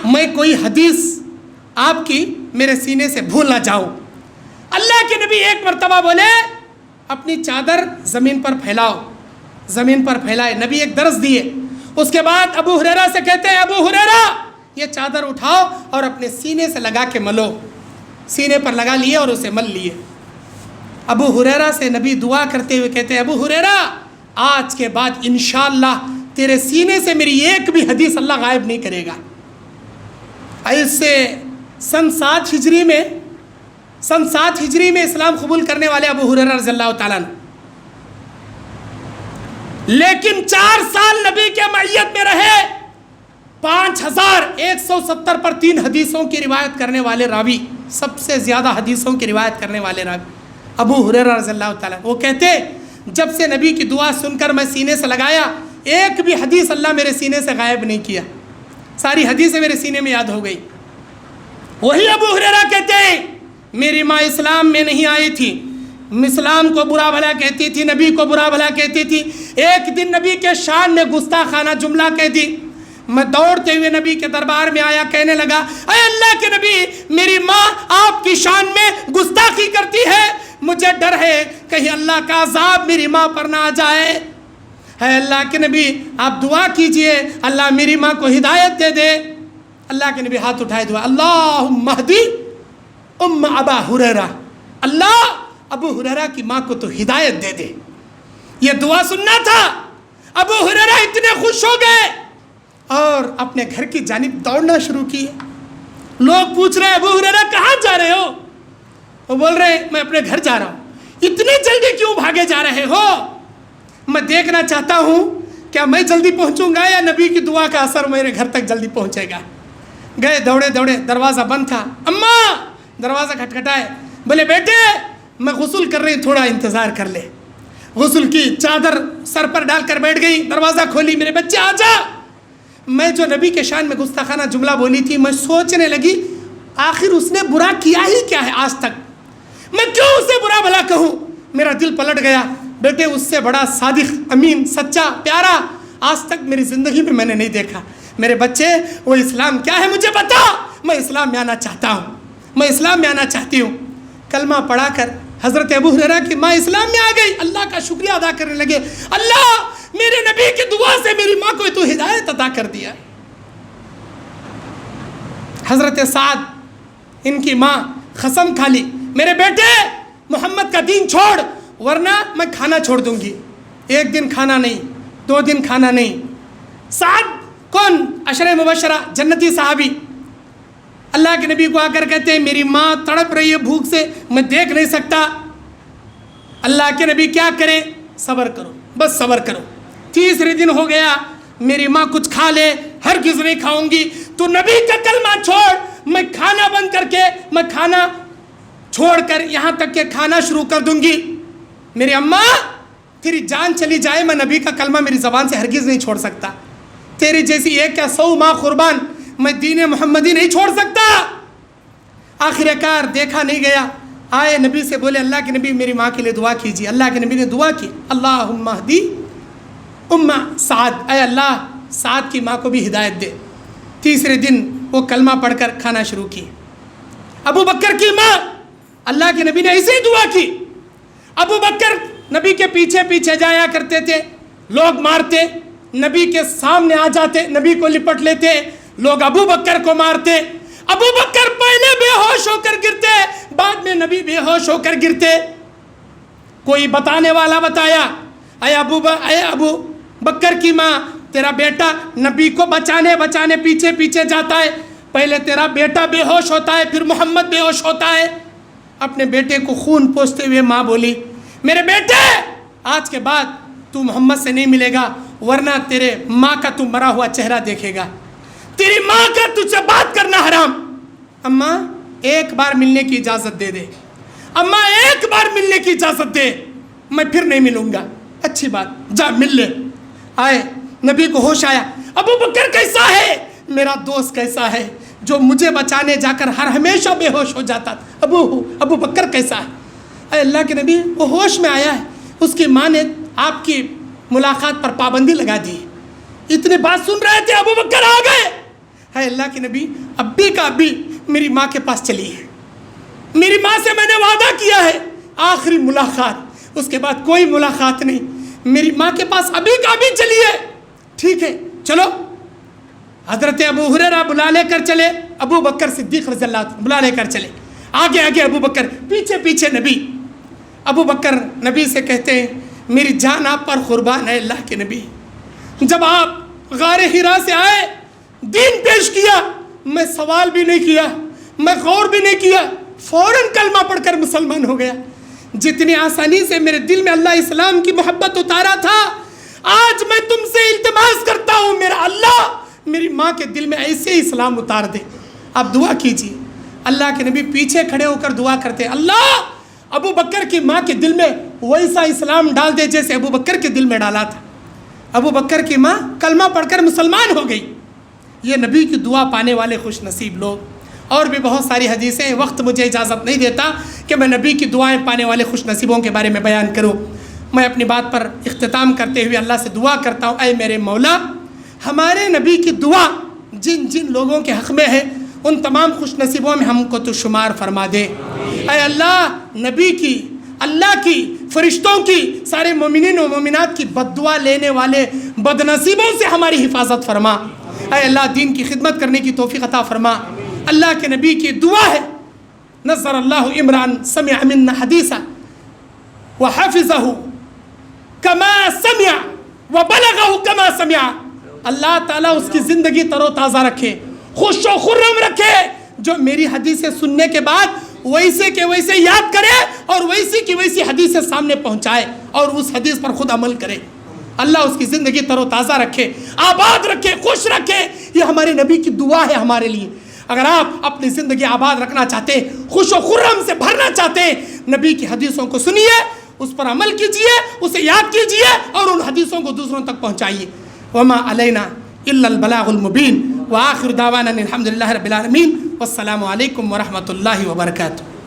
میں کوئی حدیث آپ کی میرے سینے سے بھول نہ جاؤں۔ اللہ کے نبی ایک مرتبہ بولے اپنی چادر زمین پر پھیلاؤ، زمین پر پھیلائے، نبی ایک درس دیے۔ اس کے بعد ابو ہریرہ سے کہتے ہیں ابو ہریرہ یہ چادر اٹھاؤ اور اپنے سینے سے لگا کے ملو، سینے پر لگا لیے اور اسے مل لیے۔ ابو ہریرہ سے نبی دعا کرتے ہوئے کہتے ہیں ابو ہریرہ آج کے بعد انشاءاللہ تیرے سینے سے میری ایک بھی حدیث اللہ غائب نہیں کرے گا۔ ایسے سن 7 ہجری میں اسلام قبول کرنے والے ابو ہریرہ رضی اللہ تعالیٰ عنہ، لیکن 4 سال نبی کے معیت میں رہے، 5170 پر 3 حدیثوں کی روایت کرنے والے راوی، سب سے زیادہ حدیثوں کی روایت کرنے والے راوی ابو ہریرہ رضی اللہ تعالیٰ عنہ۔ وہ کہتے جب سے نبی کی دعا سن کر میں سینے سے لگایا ایک بھی حدیث اللہ میرے سینے سے غائب نہیں کیا، ساری حدیثیں میرے سینے میں یاد ہو گئی۔ وہی ابو ہریرہ کہتے ہیں میری ماں اسلام میں نہیں آئی تھی، اسلام کو برا بھلا کہتی تھی، نبی کو برا بھلا کہتی تھی۔ ایک دن نبی کے شان میں گستاخانہ جملہ کہہ دی، میں دوڑتے ہوئے نبی کے دربار میں آیا، کہنے لگا اے اللہ کے نبی میری ماں آپ کی شان میں گستاخی کرتی ہے، مجھے ڈر ہے کہیں اللہ کا عذاب میری ماں پر نہ آ جائے، اے اللہ کے نبی آپ دعا کیجئے اللہ میری ماں کو ہدایت دے دے۔ اللہ کے نبی ہاتھ اٹھائے دعا اللہم اہدی ام ابا ہریرہ، اللہ ابو ہریرہ کی ماں کو تو ہدایت دے دے۔ یہ دعا سننا تھا۔ ابو ہریرہ اتنے خوش ہو گئے اور اپنے گھر کی جانب دوڑنا شروع کیے۔ لوگ پوچھ رہے ہیں ابو ہریرہ کہاں جا رہے ہو؟ وہ بول رہے ہیں میں اپنے گھر جا رہا ہوں۔ اتنی جلدی کیوں بھاگے جا رہے ہو؟ میں دیکھنا چاہتا ہوں کیا میں جلدی پہنچوں گا یا نبی کی دعا کا اثر میرے گھر تک جلدی پہنچے گا۔ گئے دوڑے دوڑے، دروازہ بند تھا، اماں دروازہ کھٹکھٹائے، بولے بیٹے میں غسل کر رہی ہوں تھوڑا انتظار کر لے۔ غسل کی، چادر سر پر ڈال کر بیٹھ گئی، دروازہ کھولی، میرے بچے آ جا۔ میں جو نبی کے شان میں گستاخانہ جملہ بولی تھی میں سوچنے لگی آخر اس نے برا کیا ہی کیا ہے آج تک، میں کیوں اسے برا بھلا کہوں؟ میرا دل پلٹ گیا، بیٹے اس سے بڑا صادق، امین، سچا، پیارا آج تک میری زندگی میں نے نہیں دیکھا۔ میرے بچے وہ اسلام کیا ہے مجھے بتا، میں اسلام میں آنا چاہتا ہوں، میں اسلام میں آنا چاہتی ہوں۔ کلمہ پڑھا کر حضرت ابو ہریرہ کی ماں اسلام میں آ گئی، اللہ کا شکریہ ادا کرنے لگے، اللہ میرے نبی کی دعا سے میری ماں کو تو ہدایت عطا کر دیا۔ حضرت سعد ان کی ماں قسم کھا لی میرے بیٹے محمد کا دین چھوڑ ورنہ میں کھانا چھوڑ دوں گی۔ 1 دن کھانا نہیں، 2 دن کھانا نہیں۔ سعد کون؟ عشرہ مبشرہ جنتی صحابی۔ اللہ کے نبی کو آ کر کہتے ہیں میری ماں تڑپ رہی ہے بھوک سے، میں دیکھ نہیں سکتا۔ اللہ کے نبی کیا کرے؟ صبر کرو، بس صبر کرو۔ 3 دن ہو گیا، میری ماں کچھ کھا لے، ہرگز نہیں کھاؤں گی، تو نبی کا کلمہ چھوڑ، میں کھانا بند کر کے، میں کھانا چھوڑ کر یہاں تک کہ کھانا شروع کر دوں گی۔ میری اماں تیری جان چلی جائے میں نبی کا کلمہ میری زبان سے ہرگز نہیں چھوڑ سکتا، تیری جیسی 1 یا 100 ماں قربان، میں دین محمدی نہیں چھوڑ سکتا۔ آخر کار دیکھا نہیں گیا، آئے نبی سے بولے اللہ کے نبی میری ماں کے لیے دعا کیجیے۔ اللہ کے نبی نے دعا کی اللہم اہدی ام سعد، اے اللہ سعد کی ماں کو بھی ہدایت دے۔ 3 دن وہ کلمہ پڑھ کر کھانا شروع کی۔ ابو بکر کی ماں، اللہ کے نبی نے ایسے ہی دعا کی۔ ابو بکر نبی کے پیچھے پیچھے جایا کرتے تھے، لوگ مارتے، نبی کے سامنے آ جاتے، نبی کو لپٹ لیتے، لوگ ابو بکر کو مارتے۔ ابو بکر پہلے بے ہوش ہو کر گرتے، بعد میں نبی بے ہوش ہو کر گرتے۔ کوئی بتانے والا بتایا اے ابو بکر کی ماں تیرا بیٹا نبی کو بچانے پیچھے پیچھے جاتا ہے، پہلے تیرا بیٹا بے ہوش ہوتا ہے پھر محمد بے ہوش ہوتا ہے۔ اپنے بیٹے کو خون پوچھتے ہوئے ماں بولی میرے بیٹے آج کے بعد تو محمد سے نہیں ملے گا ورنہ تیرے ماں کا تو مرا ہوا چہرہ دیکھے گا، تیری ماں کا تجھ سے بات کرنا حرام۔ اماں 1 بار ملنے کی اجازت دے دے، اماں 1 بار ملنے کی اجازت دے، میں پھر نہیں ملوں گا۔ اچھی بات، جا مل لے۔ آئے نبی کو ہوش آیا، ابو بکر کیسا ہے؟ میرا دوست کیسا ہے جو مجھے بچانے جا کر ہمیشہ بے ہوش ہو جاتا تھا، ابو بکر کیسا ہے؟ اے اللہ کے نبی وہ ہوش میں آیا ہے، اس کی ماں نے آپ کی ملاقات پر پابندی لگا دی۔ اتنی بات سن رہے تھے، ابو بکر آ گئے، ہے اللہ کے نبی ابی کا ابی میری ماں کے پاس چلیے, میری ماں سے میں نے وعدہ کیا ہے آخری ملاقات, اس کے بعد کوئی ملاقات نہیں, میری ماں کے پاس ابھی کا ابھی چلیے. ٹھیک ہے چلو. حضرت ابو ہریرہ بلا لے کر چلے, ابو بکر صدیق رضی اللہ عنہ بلا لے کر چلے, آگے آگے ابو بکر, پیچھے پیچھے نبی. ابو بکر نبی سے کہتے ہیں میری جان آپ پر قربان ہے اللہ کے نبی, جب آپ غار حرا سے آئے دین پیش کیا, میں سوال بھی نہیں کیا, میں غور بھی نہیں کیا, فوراً کلمہ پڑھ کر مسلمان ہو گیا. جتنی آسانی سے میرے دل میں اللہ اسلام کی محبت اتارا تھا, آج میں تم سے التماس کرتا ہوں میرا اللہ میری ماں کے دل میں ایسے ہی اسلام اتار دے. آپ دعا کیجیے. اللہ کے نبی پیچھے کھڑے ہو کر دعا کرتے, اللہ ابو بکر کی ماں کے دل میں ویسا اسلام ڈال دے جیسے ابو بکر کے دل میں ڈالا تھا. ابو بکر کی ماں کلمہ پڑھ کر مسلمان ہو گئی. یہ نبی کی دعا پانے والے خوش نصیب لوگ. اور بھی بہت ساری حدیثیں, وقت مجھے اجازت نہیں دیتا کہ میں نبی کی دعائیں پانے والے خوش نصیبوں کے بارے میں بیان کروں. میں اپنی بات پر اختتام کرتے ہوئے اللہ سے دعا کرتا ہوں, اے میرے مولا ہمارے نبی کی دعا جن جن لوگوں کے حق میں ہے ان تمام خوش نصیبوں میں ہم کو تو شمار فرما دے. اے اللہ نبی کی, اللہ کی, فرشتوں کی, سارے مومنین و مومنات کی بد دعا لینے والے بد نصیبوں سے ہماری حفاظت فرما. اے اللہ دین کی خدمت کرنے کی توفیق عطا فرما. اللہ کے نبی کی دعا ہے, نظر اللہ عمران سمع منا حدیثا وحفظہ کما سمع وبلغہ کما سمع. اللہ تعالیٰ اس کی زندگی تر و تازہ رکھے, خوش و خرم رکھے, جو میری حدیثیں سننے کے بعد ویسے کے ویسے یاد کرے اور ویسی کی ویسی حدیثیں سامنے پہنچائے اور اس حدیث پر خود عمل کرے. اللہ اس کی زندگی تر و تازہ رکھے, آباد رکھے, خوش رکھے. یہ ہمارے نبی کی دعا ہے ہمارے لیے. اگر آپ اپنی زندگی آباد رکھنا چاہتے ہیں, خوش و خرم سے بھرنا چاہتے ہیں, نبی کی حدیثوں کو سنیے, اس پر عمل کیجئے, اسے یاد کیجئے اور ان حدیثوں کو دوسروں تک پہنچائیے. وما علینا الا البلاغ المبین. وآخر دعوانا الحمد للہ رب العالمین. والسلام علیکم ورحمۃ اللہ وبرکاتہ.